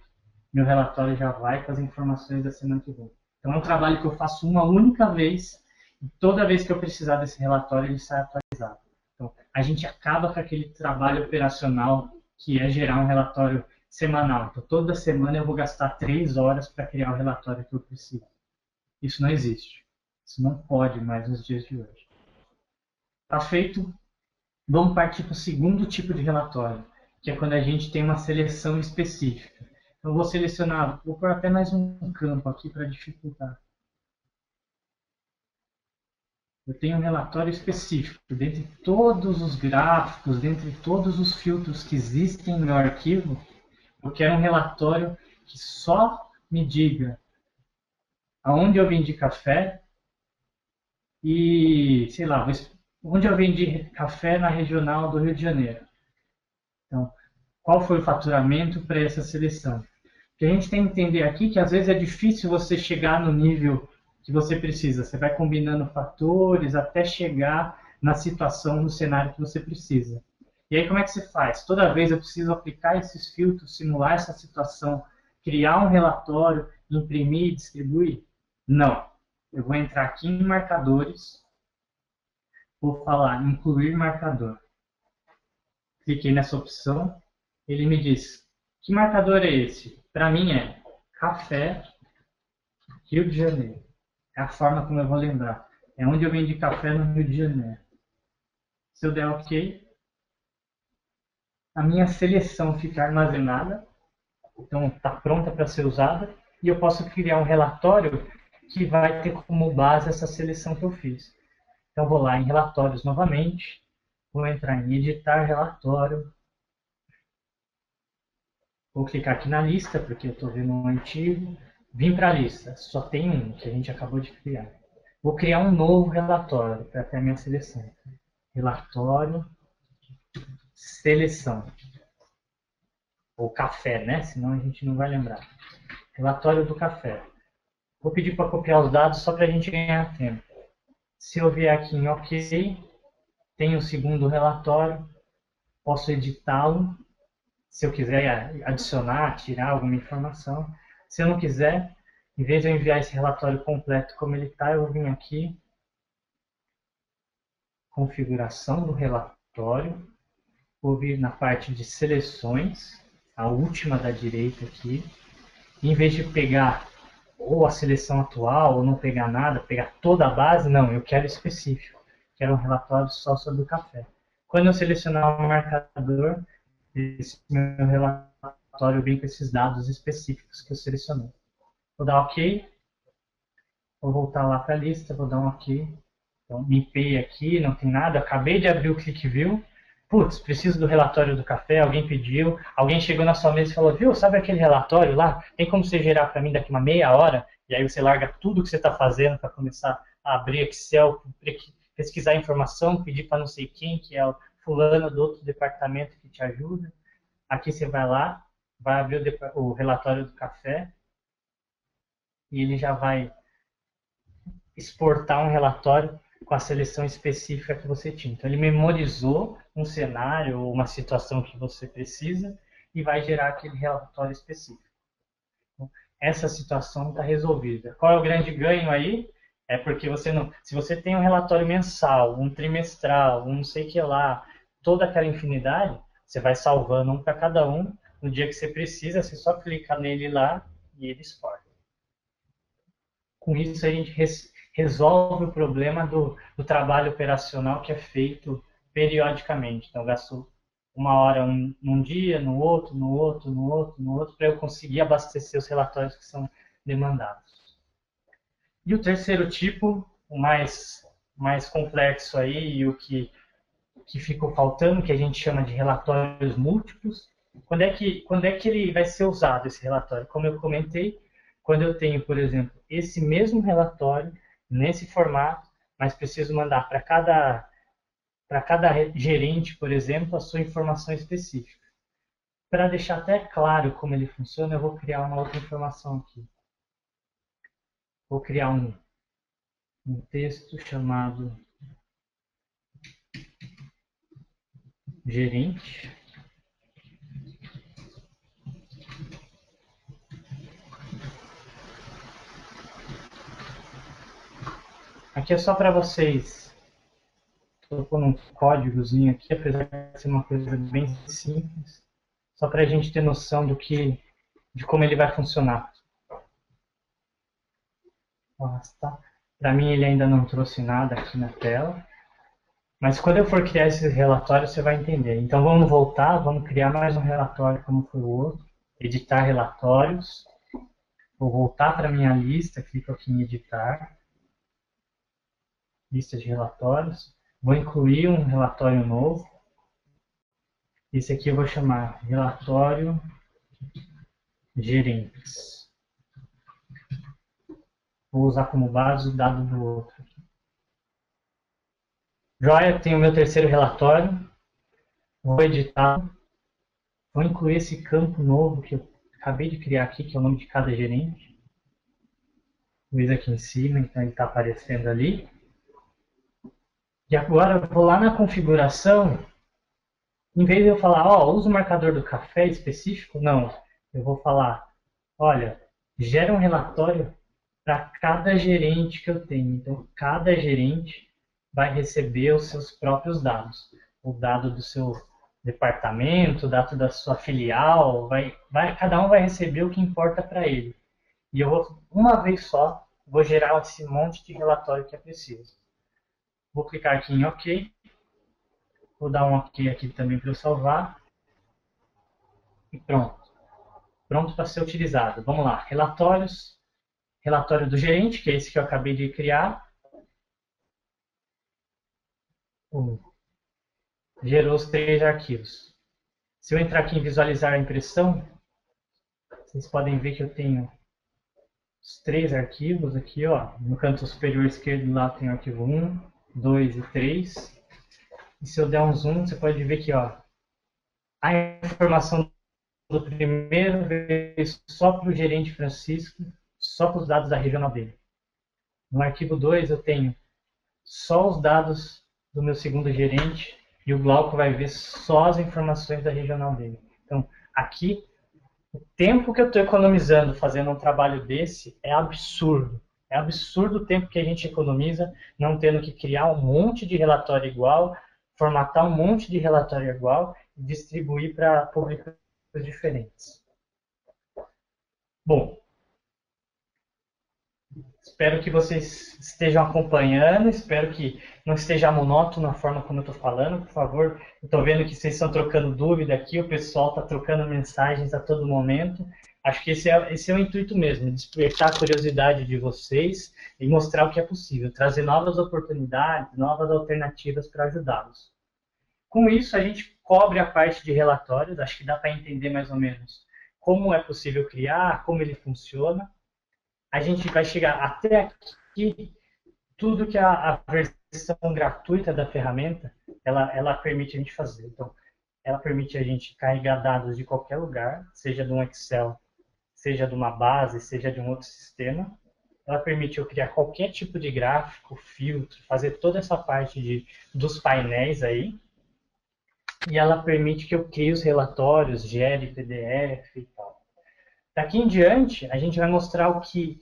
meu relatório já vai com as informações da semana que vem. Então é um trabalho que eu faço uma única vez. E toda vez que eu precisar desse relatório, ele sai atualizado. Então a gente acaba com aquele trabalho operacional que é gerar um relatório semanal. Então toda semana eu vou gastar 3 horas para criar o relatório que eu preciso. Isso não existe. Isso não pode mais nos dias de hoje. Está feito? Vamos partir para o segundo tipo de relatório, que é quando a gente tem uma seleção específica. Então, vou selecionar, vou pôr até mais um campo aqui para dificultar. Eu tenho um relatório específico, dentre todos os gráficos, dentre todos os filtros que existem no meu arquivo, eu quero um relatório que só me diga aonde eu vendi café e, sei lá, onde eu vendi café na regional do Rio de Janeiro. Então, qual foi o faturamento para essa seleção? Porque a gente tem que entender aqui que às vezes é difícil você chegar no nível que você precisa. Você vai combinando fatores até chegar na situação, no cenário que você precisa. E aí como é que se faz? Toda vez eu preciso aplicar esses filtros, simular essa situação, criar um relatório, imprimir e distribuir? Não. Eu vou entrar aqui em marcadores, vou falar incluir marcador. Cliquei nessa opção, ele me diz, que marcador é esse? Para mim é café, Rio de Janeiro. É a forma como eu vou lembrar. É onde eu vendi café no Rio de Janeiro. Se eu der OK, a minha seleção fica armazenada, então está pronta para ser usada, e eu posso criar um relatório que vai ter como base essa seleção que eu fiz. Então vou lá em relatórios novamente, vou entrar em editar relatório, vou clicar aqui na lista, porque eu estou vendo um antigo, vim para a lista, só tem um que a gente acabou de criar. Vou criar um novo relatório para ter a minha seleção. Relatório, seleção. Ou café, né? Senão a gente não vai lembrar. Relatório do café. Vou pedir para copiar os dados só para a gente ganhar tempo. Se eu vier aqui em OK, tem o segundo relatório, posso editá-lo, se eu quiser adicionar, tirar alguma informação. Se eu não quiser, em vez de eu enviar esse relatório completo como ele está, eu vou vir aqui, configuração do relatório, vou vir na parte de seleções, a última da direita aqui, e em vez de pegar ou a seleção atual, ou não pegar nada, pegar toda a base, não, eu quero específico, quero um relatório só sobre o café. Quando eu selecionar o marcador, esse meu relatório vem com esses dados específicos que eu selecionei. Vou dar OK, vou voltar lá para a lista, vou dar um OK. Então, limpei aqui, não tem nada, acabei de abrir o ClickView. Putz, preciso do relatório do café, alguém pediu, alguém chegou na sua mesa e falou, viu, sabe aquele relatório lá? Tem como você gerar para mim daqui uma meia hora? E aí você larga tudo que você está fazendo para começar a abrir Excel, pesquisar informação, pedir para não sei quem, que é o fulano do outro departamento que te ajuda. Aqui você vai lá, vai abrir o relatório do café e ele já vai exportar um relatório com a seleção específica que você tinha. Então, ele memorizou um cenário ou uma situação que você precisa e vai gerar aquele relatório específico. Então, essa situação está resolvida. Qual é o grande ganho aí? É porque você não, se você tem um relatório mensal, um trimestral, um não sei o que lá, toda aquela infinidade, você vai salvando um para cada um. No dia que você precisa, você só clica nele lá e ele exporta. Com isso, a gente resolve o problema do trabalho operacional que é feito periodicamente. Então, eu gasto uma hora num dia, no outro, no outro, no outro, no outro, para eu conseguir abastecer os relatórios que são demandados. E o terceiro tipo, o mais complexo aí, e o que ficou faltando, que a gente chama de relatórios múltiplos. Quando é que ele vai ser usado, esse relatório? Como eu comentei, quando eu tenho, por exemplo, esse mesmo relatório, nesse formato, mas preciso mandar para cada gerente, por exemplo, a sua informação específica. Para deixar até claro como ele funciona, eu vou criar uma outra informação aqui. Vou criar um texto chamado gerente. Aqui é só para vocês. Estou pondo um códigozinho aqui, apesar de ser uma coisa bem simples, só para a gente ter noção de como ele vai funcionar. Para mim ele ainda não trouxe nada aqui na tela. Mas quando eu for criar esse relatório, você vai entender. Então vamos voltar, vamos criar mais um relatório como foi o outro. Editar relatórios. Vou voltar para minha lista, clico aqui em editar. Lista de relatórios. Vou incluir um relatório novo. Esse aqui eu vou chamar relatório gerentes. Vou usar como base o dado do outro. Joia, tenho o meu terceiro relatório. Vou editar. Vou incluir esse campo novo que eu acabei de criar aqui, que é o nome de cada gerente. Vou ir aqui em cima, então ele está aparecendo ali. E agora eu vou lá na configuração. Em vez de eu falar, ó, usa o marcador do café específico, não. Eu vou falar, olha, gera um relatório para cada gerente que eu tenho. Então, cada gerente vai receber os seus próprios dados. O dado do seu departamento, o dado da sua filial, cada um vai receber o que importa para ele. E eu vou, uma vez só, vou gerar esse monte de relatório que é preciso. Vou clicar aqui em OK. Vou dar um OK aqui também para eu salvar. E pronto. Pronto para ser utilizado. Vamos lá. Relatórios. Relatório do gerente, que é esse que eu acabei de criar. Gerou os 3 arquivos. Se eu entrar aqui em visualizar a impressão, vocês podem ver que eu tenho os 3 arquivos aqui, ó. No canto superior esquerdo lá tem o arquivo 1, 2 e 3. E se eu der um zoom, você pode ver que, ó, a informação do primeiro veio só para o gerente Francisco, só para os dados da regional dele. No arquivo 2 eu tenho só os dados do meu segundo gerente e o Glauco vai ver só as informações da regional dele. Então, aqui, o tempo que eu estou economizando fazendo um trabalho desse é absurdo. É absurdo o tempo que a gente economiza não tendo que criar um monte de relatório igual, formatar um monte de relatório igual e distribuir para públicos diferentes. Bom, espero que vocês estejam acompanhando, espero que não esteja monótono a forma como eu estou falando, por favor. Eu estou vendo que vocês estão trocando dúvida aqui, o pessoal está trocando mensagens a todo momento. Acho que esse é o intuito mesmo, despertar a curiosidade de vocês e mostrar o que é possível, trazer novas oportunidades, novas alternativas para ajudá-los. Com isso, a gente cobre a parte de relatórios, acho que dá para entender mais ou menos como é possível criar, como ele funciona. A gente vai chegar até aqui, tudo que a versão gratuita da ferramenta, ela permite a gente fazer. Então, ela permite a gente carregar dados de qualquer lugar, seja de um Excel, seja de uma base, seja de um outro sistema. Ela permite eu criar qualquer tipo de gráfico, filtro, fazer toda essa parte dos painéis aí. E ela permite que eu crie os relatórios, gere PDF e tal. Daqui em diante, a gente vai mostrar o que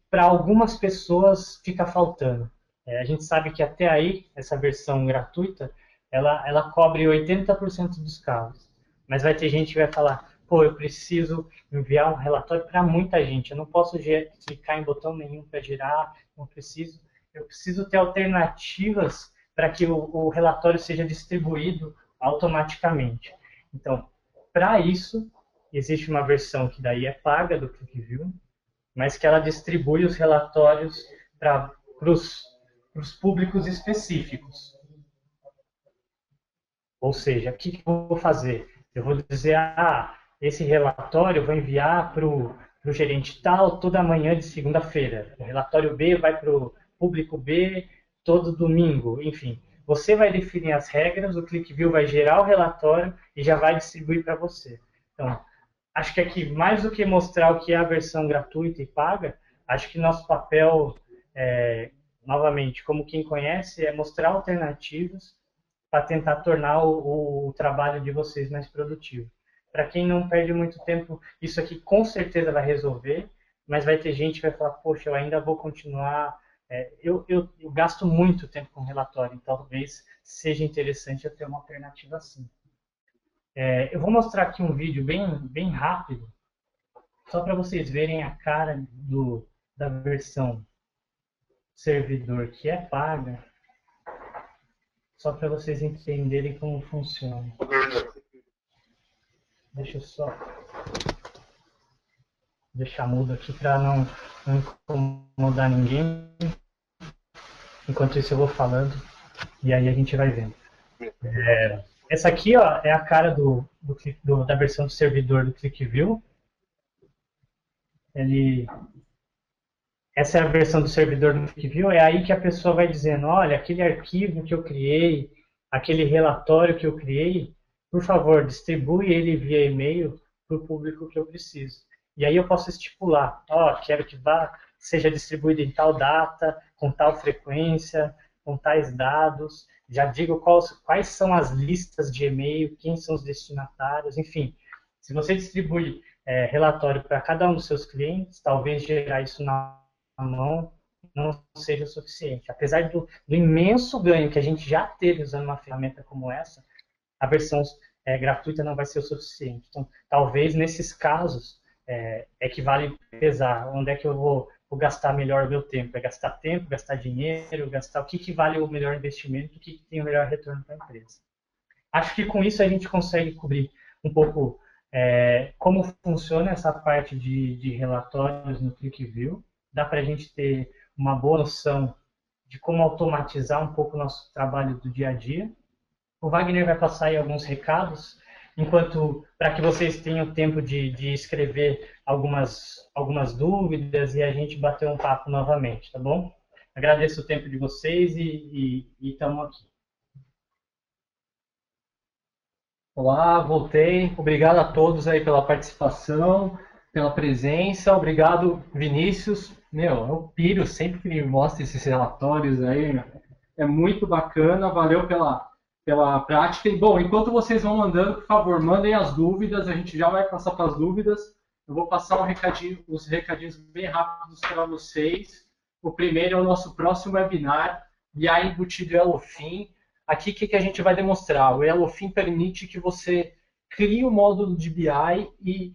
para algumas pessoas fica faltando. A gente sabe que até aí, essa versão gratuita, ela cobre 80% dos casos. Mas vai ter gente que vai falar, pô, eu preciso enviar um relatório para muita gente, eu não posso clicar em botão nenhum para girar, eu preciso ter alternativas para que o relatório seja distribuído automaticamente. Então, para isso, existe uma versão que daí é paga do QlikView, mas que ela distribui os relatórios para os públicos específicos. Ou seja, o que eu vou fazer? Eu vou dizer, esse relatório eu vou enviar para o gerente tal toda manhã de segunda-feira. O relatório B vai para o público B todo domingo. Enfim, você vai definir as regras, o QlikView vai gerar o relatório e já vai distribuir para você. Então, acho que aqui, mais do que mostrar o que é a versão gratuita e paga, acho que nosso papel, novamente, como quem conhece, é mostrar alternativas para tentar tornar o trabalho de vocês mais produtivo. Para quem não perde muito tempo, isso aqui com certeza vai resolver, mas vai ter gente que vai falar, poxa, eu ainda vou continuar, eu gasto muito tempo com relatório, então talvez seja interessante eu ter uma alternativa assim. Eu vou mostrar aqui um vídeo bem rápido, só para vocês verem a cara da versão servidor que é paga. só para vocês entenderem como funciona. Deixa eu só deixar mudo aqui para não incomodar ninguém. Enquanto isso eu vou falando e aí a gente vai vendo. Essa aqui, ó, é a cara da versão do servidor do ClickView. Essa é a versão do servidor do ClickView. É aí que a pessoa vai dizendo, olha, aquele arquivo que eu criei, aquele relatório que eu criei, por favor, distribui ele via e-mail para o público que eu preciso. E aí eu posso estipular, ó, quero que seja distribuído em tal data, com tal frequência, com tais dados. Já digo quais são as listas de e-mail, quem são os destinatários, enfim. Se você distribui relatório para cada um dos seus clientes, talvez gerar isso na mão não seja o suficiente. Apesar do imenso ganho que a gente já teve usando uma ferramenta como essa, a versão gratuita não vai ser o suficiente. Então, talvez nesses casos que vale pesar. Onde é que eu vou gastar melhor o meu tempo? É gastar tempo, gastar dinheiro, o que vale o melhor investimento, o que tem o melhor retorno para a empresa. Acho que com isso a gente consegue cobrir um pouco como funciona essa parte de relatórios no ClickView. Dá para a gente ter uma boa noção de como automatizar um pouco o nosso trabalho do dia a dia. O Wagner vai passar aí alguns recados, para que vocês tenham tempo de escrever algumas dúvidas e a gente bater um papo novamente, tá bom? Agradeço o tempo de vocês e estamos aqui. Olá, voltei. Obrigado a todos aí pela participação, pela presença. Obrigado, Vinícius. Eu piro sempre que ele mostra esses relatórios aí. É muito bacana. Valeu pela prática. E, bom, enquanto vocês vão mandando, por favor, mandem as dúvidas. A gente já vai passar para as dúvidas. Eu vou passar uns recadinhos bem rápidos para vocês. O primeiro é o nosso próximo webinar, BI embutido Yellowfin. Aqui, o que a gente vai demonstrar? O Yellowfin permite que você crie um módulo de BI e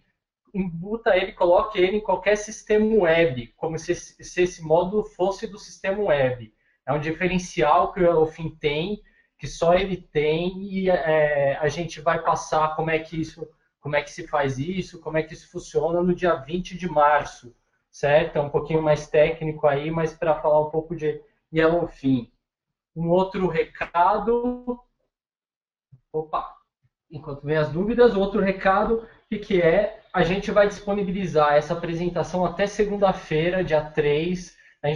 embuta ele, coloque ele em qualquer sistema web, como se esse módulo fosse do sistema web. É um diferencial que o Yellowfin tem, que só ele tem, e a gente vai passar como é que se faz isso, como é que isso funciona no dia 20 de março, certo? É um pouquinho mais técnico aí, mas para falar um pouco de Yellowfin. Um outro recado, enquanto vem as dúvidas, outro recado, que é, a gente vai disponibilizar essa apresentação até segunda-feira, dia 3, a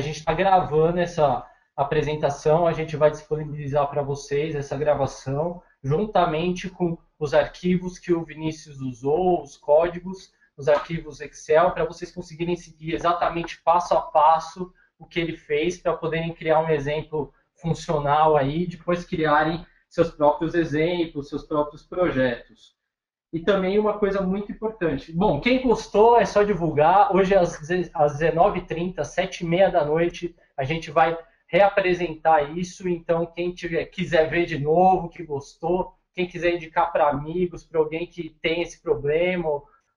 gente está gravando essa apresentação, a gente vai disponibilizar para vocês essa gravação, juntamente com os arquivos que o Vinícius usou, os códigos, os arquivos Excel, para vocês conseguirem seguir exatamente passo a passo o que ele fez, para poderem criar um exemplo funcional aí, depois criarem seus próprios exemplos, seus próprios projetos. E também uma coisa muito importante. Bom, quem gostou é só divulgar. Hoje às 19h30, 7h30 da noite, a gente vai reapresentar isso. Então, quem quiser ver de novo, que gostou, quem quiser indicar para amigos, para alguém que tem esse problema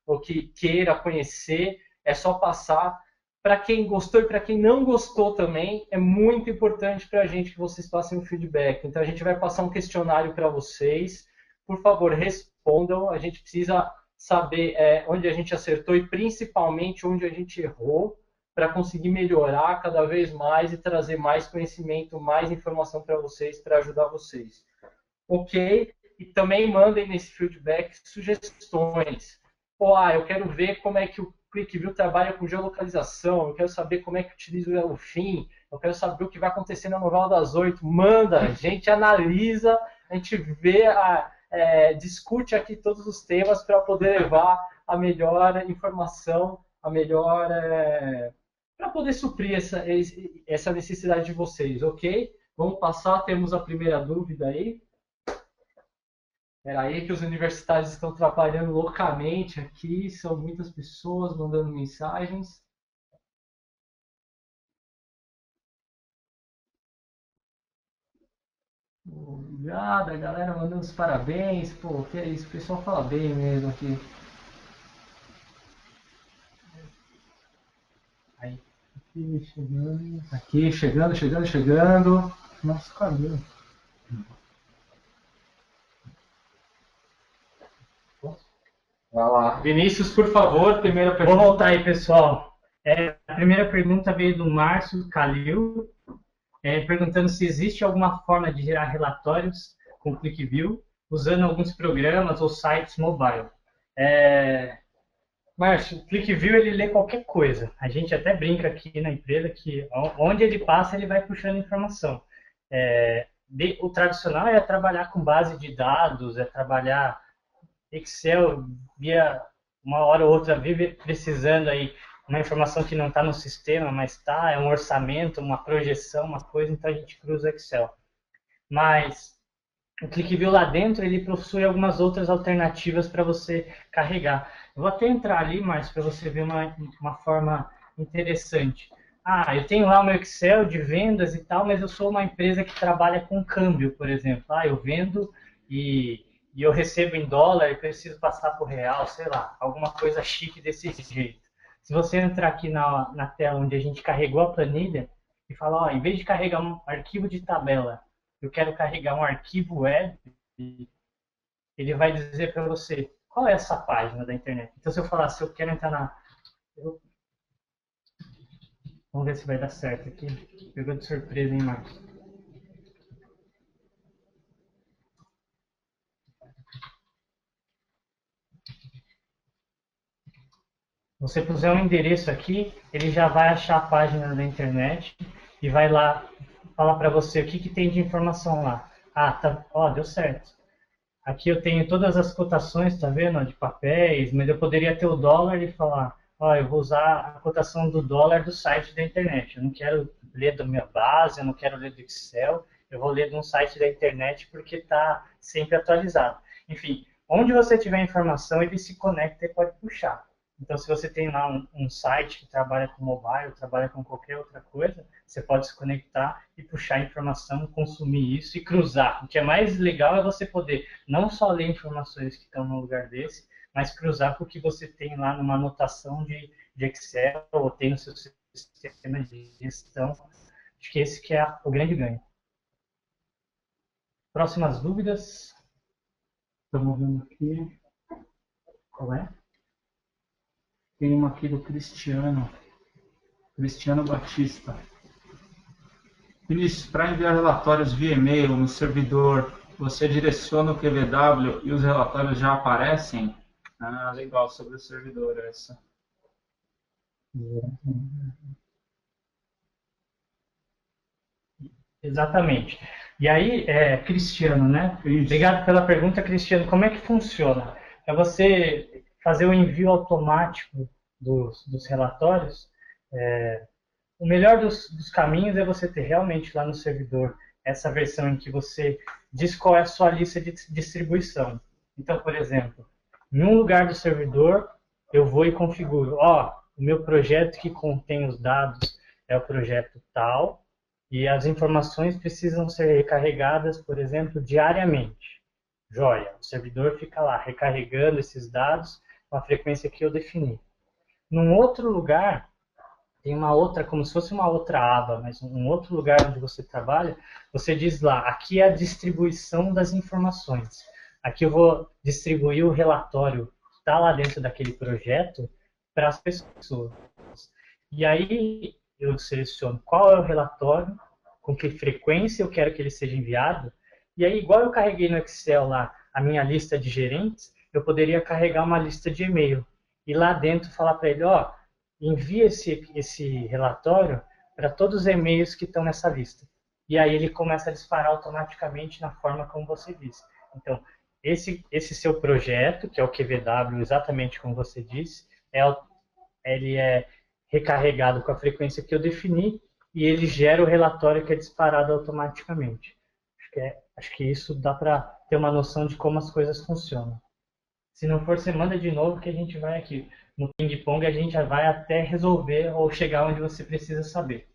ou que queira conhecer, é só passar. Para quem gostou e para quem não gostou também, é muito importante para a gente que vocês passem um feedback. Então, a gente vai passar um questionário para vocês. Por favor, respondam. A gente precisa saber onde a gente acertou e, principalmente, onde a gente errou, para conseguir melhorar cada vez mais e trazer mais conhecimento, mais informação para vocês, para ajudar vocês. Ok? E também mandem nesse feedback sugestões. Eu quero ver como é que o ClickView trabalha com geolocalização, eu quero saber como é que utiliza o Yellowfin, eu quero saber o que vai acontecer na novela das 8. Manda, a gente analisa, a gente vê, discute aqui todos os temas para poder levar a melhor informação, para poder suprir essa necessidade de vocês, ok? Vamos passar, temos a primeira dúvida aí. Espera aí que os universitários estão trabalhando loucamente aqui, são muitas pessoas mandando mensagens. Obrigado, a galera mandando os parabéns. Pô, que é isso, o pessoal fala bem mesmo aqui. Aí, aqui chegando. Nossa, cabelo. Vinícius, por favor, primeira Vou pergunta. voltar aí, pessoal. A primeira pergunta veio do Márcio Calil, perguntando se existe alguma forma de gerar relatórios com ClickView usando alguns programas ou sites mobile. Márcio, o ClickView ele lê qualquer coisa. A gente até brinca aqui na empresa que onde ele passa ele vai puxando informação. O tradicional é trabalhar com base de dados, é trabalhar Excel via uma hora ou outra vive precisando aí uma informação que não está no sistema, mas está, é um orçamento, uma projeção, uma coisa, então a gente cruza o Excel. Mas o ClickView lá dentro, ele possui algumas outras alternativas para você carregar. Eu vou até entrar ali, Márcio, para você ver uma forma interessante. Eu tenho lá o meu Excel de vendas e tal, mas eu sou uma empresa que trabalha com câmbio, por exemplo. Eu vendo e eu recebo em dólar e preciso passar por real, sei lá, alguma coisa chique desse jeito. Se você entrar aqui na tela onde a gente carregou a planilha e falar, em vez de carregar um arquivo de tabela, eu quero carregar um arquivo web, ele vai dizer para você qual é essa página da internet. Então, se eu falar, se eu quero entrar vamos ver se vai dar certo aqui. Pegou de surpresa, hein, Marcos? Você puser um endereço aqui, ele já vai achar a página da internet e vai lá falar para você o que tem de informação lá. Deu certo. Aqui eu tenho todas as cotações, tá vendo, de papéis, mas eu poderia ter o dólar e falar, eu vou usar a cotação do dólar do site da internet. Eu não quero ler da minha base, eu não quero ler do Excel, eu vou ler de um site da internet porque está sempre atualizado. Enfim, onde você tiver informação, ele se conecta e pode puxar. Então, se você tem lá um site que trabalha com mobile, trabalha com qualquer outra coisa, você pode se conectar e puxar informação, consumir isso e cruzar. O que é mais legal é você poder não só ler informações que estão no lugar desse, mas cruzar com o que você tem lá numa anotação de Excel ou tem no seu sistema de gestão. Acho que esse que é o grande ganho. Próximas dúvidas? Estamos vendo aqui. Qual é? Tem uma aqui do Cristiano Batista. Vinícius, para enviar relatórios via e-mail no servidor, você direciona o QVW e os relatórios já aparecem? Legal, sobre o servidor essa. Exatamente. E aí, Cristiano, né? Isso. Obrigado pela pergunta, Cristiano. Como é que funciona? É você fazer o envio automático dos relatórios. O melhor dos caminhos é você ter realmente lá no servidor essa versão em que você diz qual é a sua lista de distribuição. Então, por exemplo, em um lugar do servidor, eu vou e configuro, o meu projeto que contém os dados é o projeto tal, e as informações precisam ser recarregadas, por exemplo, diariamente. Joia, o servidor fica lá recarregando esses dados com a frequência que eu defini. Num outro lugar, tem uma outra, como se fosse uma outra aba, mas um outro lugar onde você trabalha, você diz lá, aqui é a distribuição das informações. Aqui eu vou distribuir o relatório que está lá dentro daquele projeto para as pessoas. E aí eu seleciono qual é o relatório, com que frequência eu quero que ele seja enviado, e aí igual eu carreguei no Excel lá a minha lista de gerentes, eu poderia carregar uma lista de e-mail, e lá dentro falar para ele, envia esse relatório para todos os e-mails que estão nessa lista. E aí ele começa a disparar automaticamente na forma como você disse. Então, esse seu projeto, que é o QVW, exatamente como você disse, ele é recarregado com a frequência que eu defini e ele gera o relatório que é disparado automaticamente. Acho que isso dá para ter uma noção de como as coisas funcionam. Se não for, você manda de novo que a gente vai aqui. No ping-pong a gente já vai até resolver ou chegar onde você precisa saber.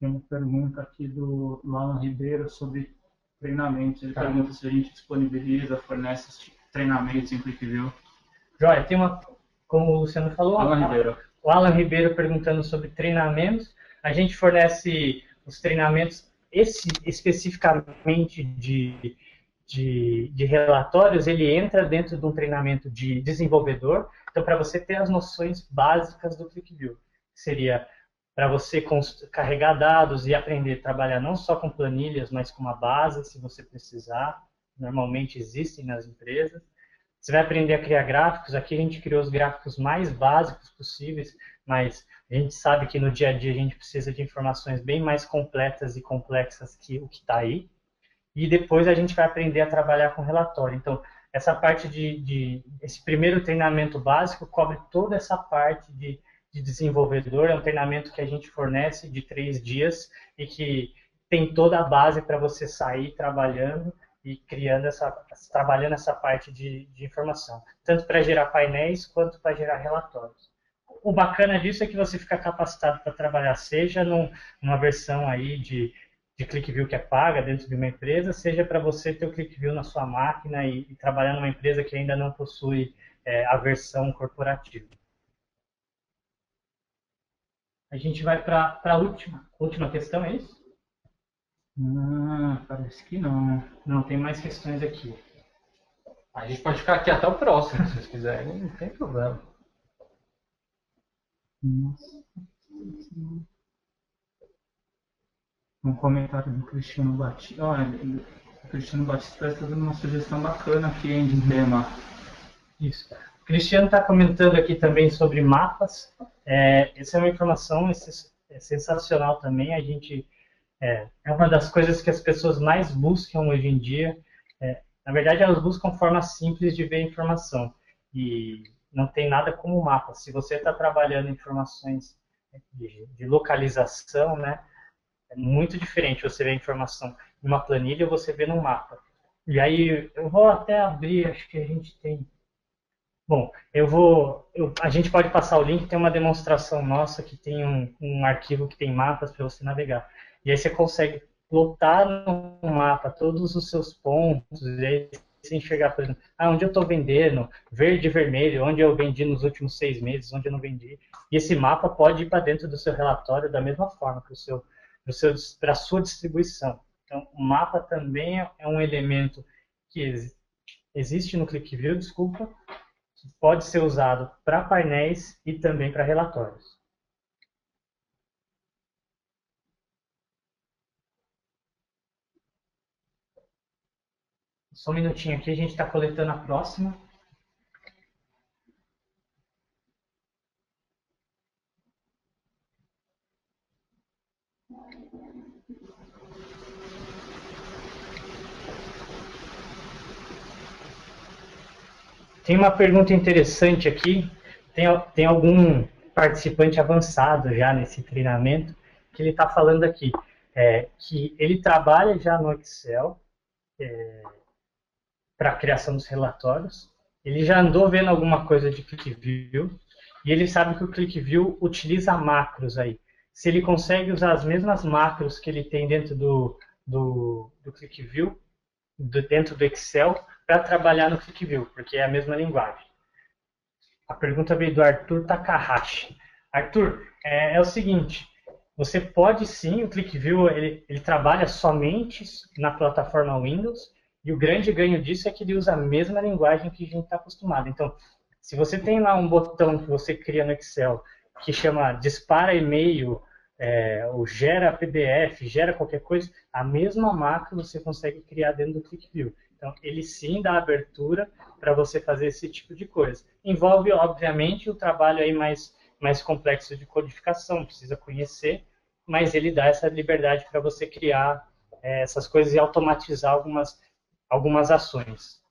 Tem uma pergunta aqui do Alan Ribeiro sobre treinamentos. Ele pergunta se a gente disponibiliza, fornece treinamentos em ClickView. Joia, tem como o Luciano falou, o Alan Ribeiro perguntando sobre treinamentos. A gente fornece os treinamentos especificamente de de relatórios, ele entra dentro de um treinamento de desenvolvedor. Então, para você ter as noções básicas do ClickView, seria para você carregar dados e aprender a trabalhar não só com planilhas, mas com uma base, se você precisar. Normalmente existem nas empresas. Você vai aprender a criar gráficos. Aqui a gente criou os gráficos mais básicos possíveis, mas a gente sabe que no dia a dia a gente precisa de informações bem mais completas e complexas que o que está aí. E depois a gente vai aprender a trabalhar com relatório. Então, essa parte esse primeiro treinamento básico cobre toda essa parte de desenvolvedor. É um treinamento que a gente fornece de 3 dias e que tem toda a base para você sair trabalhando e trabalhando essa parte de informação, tanto para gerar painéis quanto para gerar relatórios. O bacana disso é que você fica capacitado para trabalhar, seja numa versão aí de ClickView que é paga dentro de uma empresa, seja para você ter o ClickView na sua máquina e trabalhar numa empresa que ainda não possui a versão corporativa. A gente vai para a última questão, é isso? Parece que não. Não, tem mais questões aqui. A gente pode ficar aqui até o próximo, se vocês quiserem, não tem problema. Nossa. Um comentário do Cristiano Batista. Olha, o Cristiano Batista está dando uma sugestão bacana aqui, hein, de tema. Isso. O Cristiano está comentando aqui também sobre mapas. Essa é uma informação sensacional também. É uma das coisas que as pessoas mais buscam hoje em dia. Na verdade, elas buscam formas simples de ver informação. E não tem nada como mapa. Se você está trabalhando informações de localização, né, é muito diferente você ver a informação em uma planilha ou você ver num mapa. E aí, eu vou até abrir, acho que a gente tem... Bom, a gente pode passar o link, tem uma demonstração nossa que tem um arquivo que tem mapas para você navegar. E aí você consegue plotar no mapa todos os seus pontos, e aí você enxergar, por exemplo, onde eu estou vendendo, verde e vermelho, onde eu vendi nos últimos 6 meses, onde eu não vendi. E esse mapa pode ir para dentro do seu relatório da mesma forma, para a sua distribuição. Então, o mapa também é um elemento que existe no ClickView, desculpa, que pode ser usado para painéis e também para relatórios. Só um minutinho aqui, a gente está coletando a próxima. Tem uma pergunta interessante aqui. Tem algum participante avançado já nesse treinamento que ele está falando aqui, que ele trabalha já no Excel para a criação dos relatórios. Ele já andou vendo alguma coisa de ClickView e ele sabe que o ClickView utiliza macros aí. Se ele consegue usar as mesmas macros que ele tem dentro do ClickView, dentro do Excel, para trabalhar no ClickView, porque é a mesma linguagem. A pergunta veio do Arthur Takahashi. Arthur, é o seguinte, você pode sim, o ClickView ele trabalha somente na plataforma Windows, e o grande ganho disso é que ele usa a mesma linguagem que a gente está acostumado. Então, se você tem lá um botão que você cria no Excel, que chama dispara e-mail, ou gera PDF, gera qualquer coisa, a mesma macro você consegue criar dentro do ClickView. Então, ele sim dá abertura para você fazer esse tipo de coisa. Envolve, obviamente, o trabalho aí mais complexo de codificação, precisa conhecer, mas ele dá essa liberdade para você criar essas coisas e automatizar algumas ações.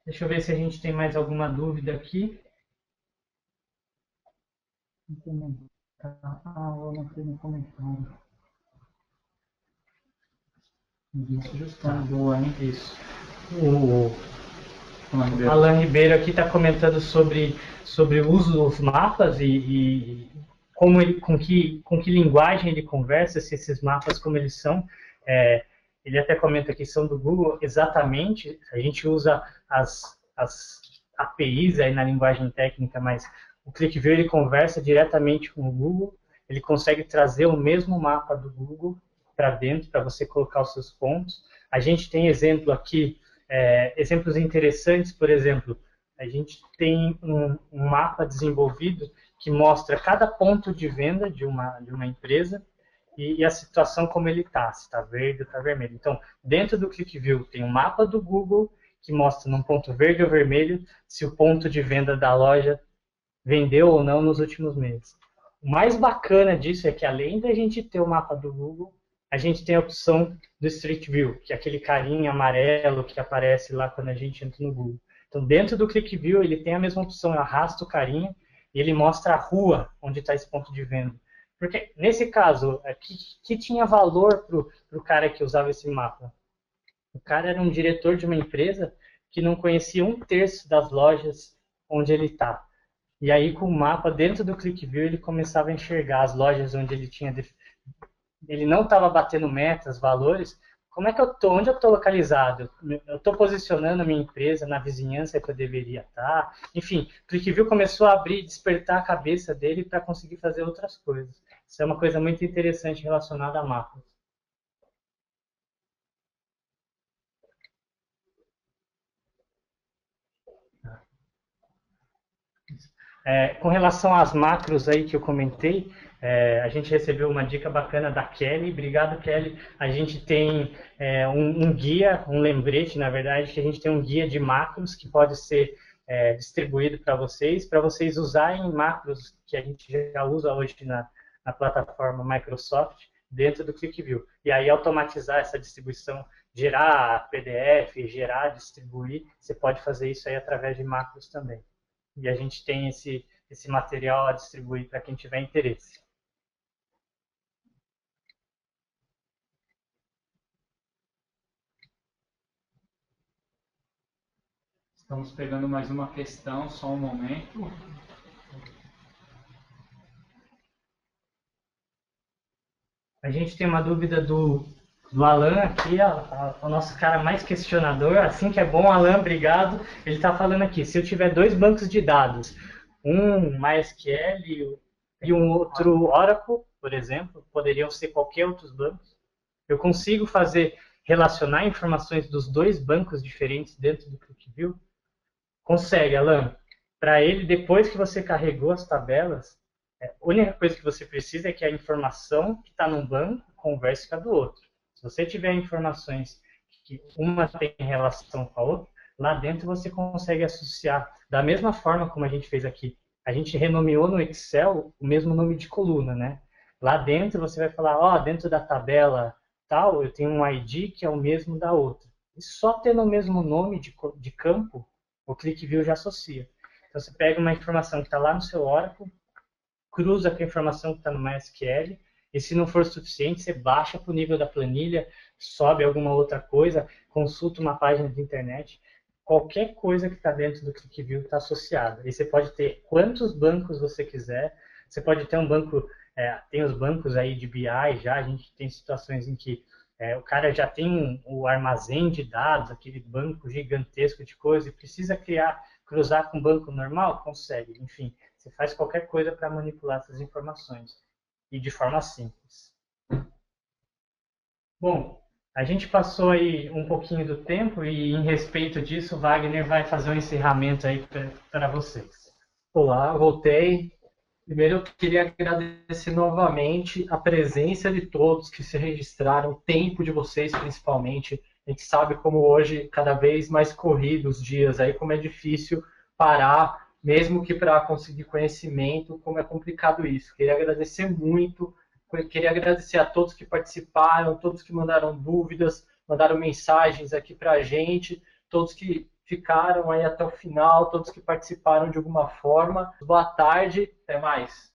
Deixa eu ver se a gente tem mais alguma dúvida aqui. Eu não tenho comentário. Sugestão boa, hein? Isso. O Alan Ribeiro aqui está comentando sobre o uso dos mapas e como com que linguagem ele conversa, se esses mapas como eles são. Ele até comenta que são do Google, exatamente. A gente usa as APIs aí na linguagem técnica, mas o ClickView ele conversa diretamente com o Google. Ele consegue trazer o mesmo mapa do Google para dentro, para você colocar os seus pontos. A gente tem exemplo aqui, exemplos interessantes, por exemplo, a gente tem um mapa desenvolvido que mostra cada ponto de venda de uma empresa e a situação como ele está, se está verde ou está vermelho. Então, dentro do ClickView tem um mapa do Google que mostra num ponto verde ou vermelho se o ponto de venda da loja vendeu ou não nos últimos meses. O mais bacana disso é que além da gente ter o mapa do Google, a gente tem a opção do Street View, que é aquele carinha amarelo que aparece lá quando a gente entra no Google. Então, dentro do ClickView, ele tem a mesma opção, eu arrasto o carinha e ele mostra a rua onde está esse ponto de venda. Porque, nesse caso, que tinha valor para o cara que usava esse mapa? O cara era um diretor de uma empresa que não conhecia 1/3 das lojas onde ele está. E aí, com o mapa dentro do ClickView, ele começava a enxergar as lojas onde ele não estava batendo metas, valores. Como é que eu tô? Onde eu estou localizado? Eu estou posicionando a minha empresa na vizinhança que eu deveria estar. Enfim, o ClickView começou a abrir, despertar a cabeça dele para conseguir fazer outras coisas. Isso é uma coisa muito interessante relacionada a mapas. Com relação às macros aí que eu comentei, a gente recebeu uma dica bacana da Kelly. Obrigado, Kelly. A gente tem um guia, um lembrete, na verdade, que a gente tem um guia de macros que pode ser distribuído para vocês usarem macros que a gente já usa hoje na plataforma Microsoft dentro do ClickView. E aí automatizar essa distribuição, gerar PDF, gerar, distribuir, você pode fazer isso aí através de macros também. E a gente tem esse material a distribuir para quem tiver interesse. Estamos pegando mais uma questão, só um momento. A gente tem uma dúvida do Alan aqui, o nosso cara mais questionador. Assim que é bom, Alan, obrigado. Ele está falando aqui, se eu tiver 2 bancos de dados, um MySQL e um outro Oracle, por exemplo, poderiam ser qualquer outros bancos, eu consigo relacionar informações dos 2 bancos diferentes dentro do ClickView? Consegue, Alan. Para ele, depois que você carregou as tabelas, a única coisa que você precisa é que a informação que está num banco converse com a do outro. Se você tiver informações que uma tem relação com a outra, lá dentro você consegue associar. Da mesma forma como a gente fez aqui. A gente renomeou no Excel o mesmo nome de coluna, né? Lá dentro você vai falar, dentro da tabela tal, eu tenho um ID que é o mesmo da outra. E só tendo o mesmo nome de campo, o ClickView já associa. Então você pega uma informação que está lá no seu Oracle, cruza com a informação que está no MySQL, e se não for suficiente, você baixa para o nível da planilha, sobe alguma outra coisa, consulta uma página de internet. Qualquer coisa que está dentro do ClickView está associada. E você pode ter quantos bancos você quiser. Você pode ter um banco, tem os bancos aí de BI já, a gente tem situações em que o cara já tem o armazém de dados, aquele banco gigantesco de coisa, e precisa cruzar com um banco normal? Consegue. Enfim, você faz qualquer coisa para manipular essas informações. E de forma simples. Bom, a gente passou aí um pouquinho do tempo e, em respeito disso, o Wagner vai fazer um encerramento aí para vocês. Olá, voltei. Primeiro eu queria agradecer novamente a presença de todos que se registraram, o tempo de vocês principalmente. A gente sabe como hoje, cada vez mais corridos os dias, aí como é difícil parar, mesmo que para conseguir conhecimento, como é complicado isso. Queria agradecer muito, queria agradecer a todos que participaram, todos que mandaram dúvidas, mandaram mensagens aqui para a gente, todos que ficaram aí até o final, todos que participaram de alguma forma. Boa tarde, até mais.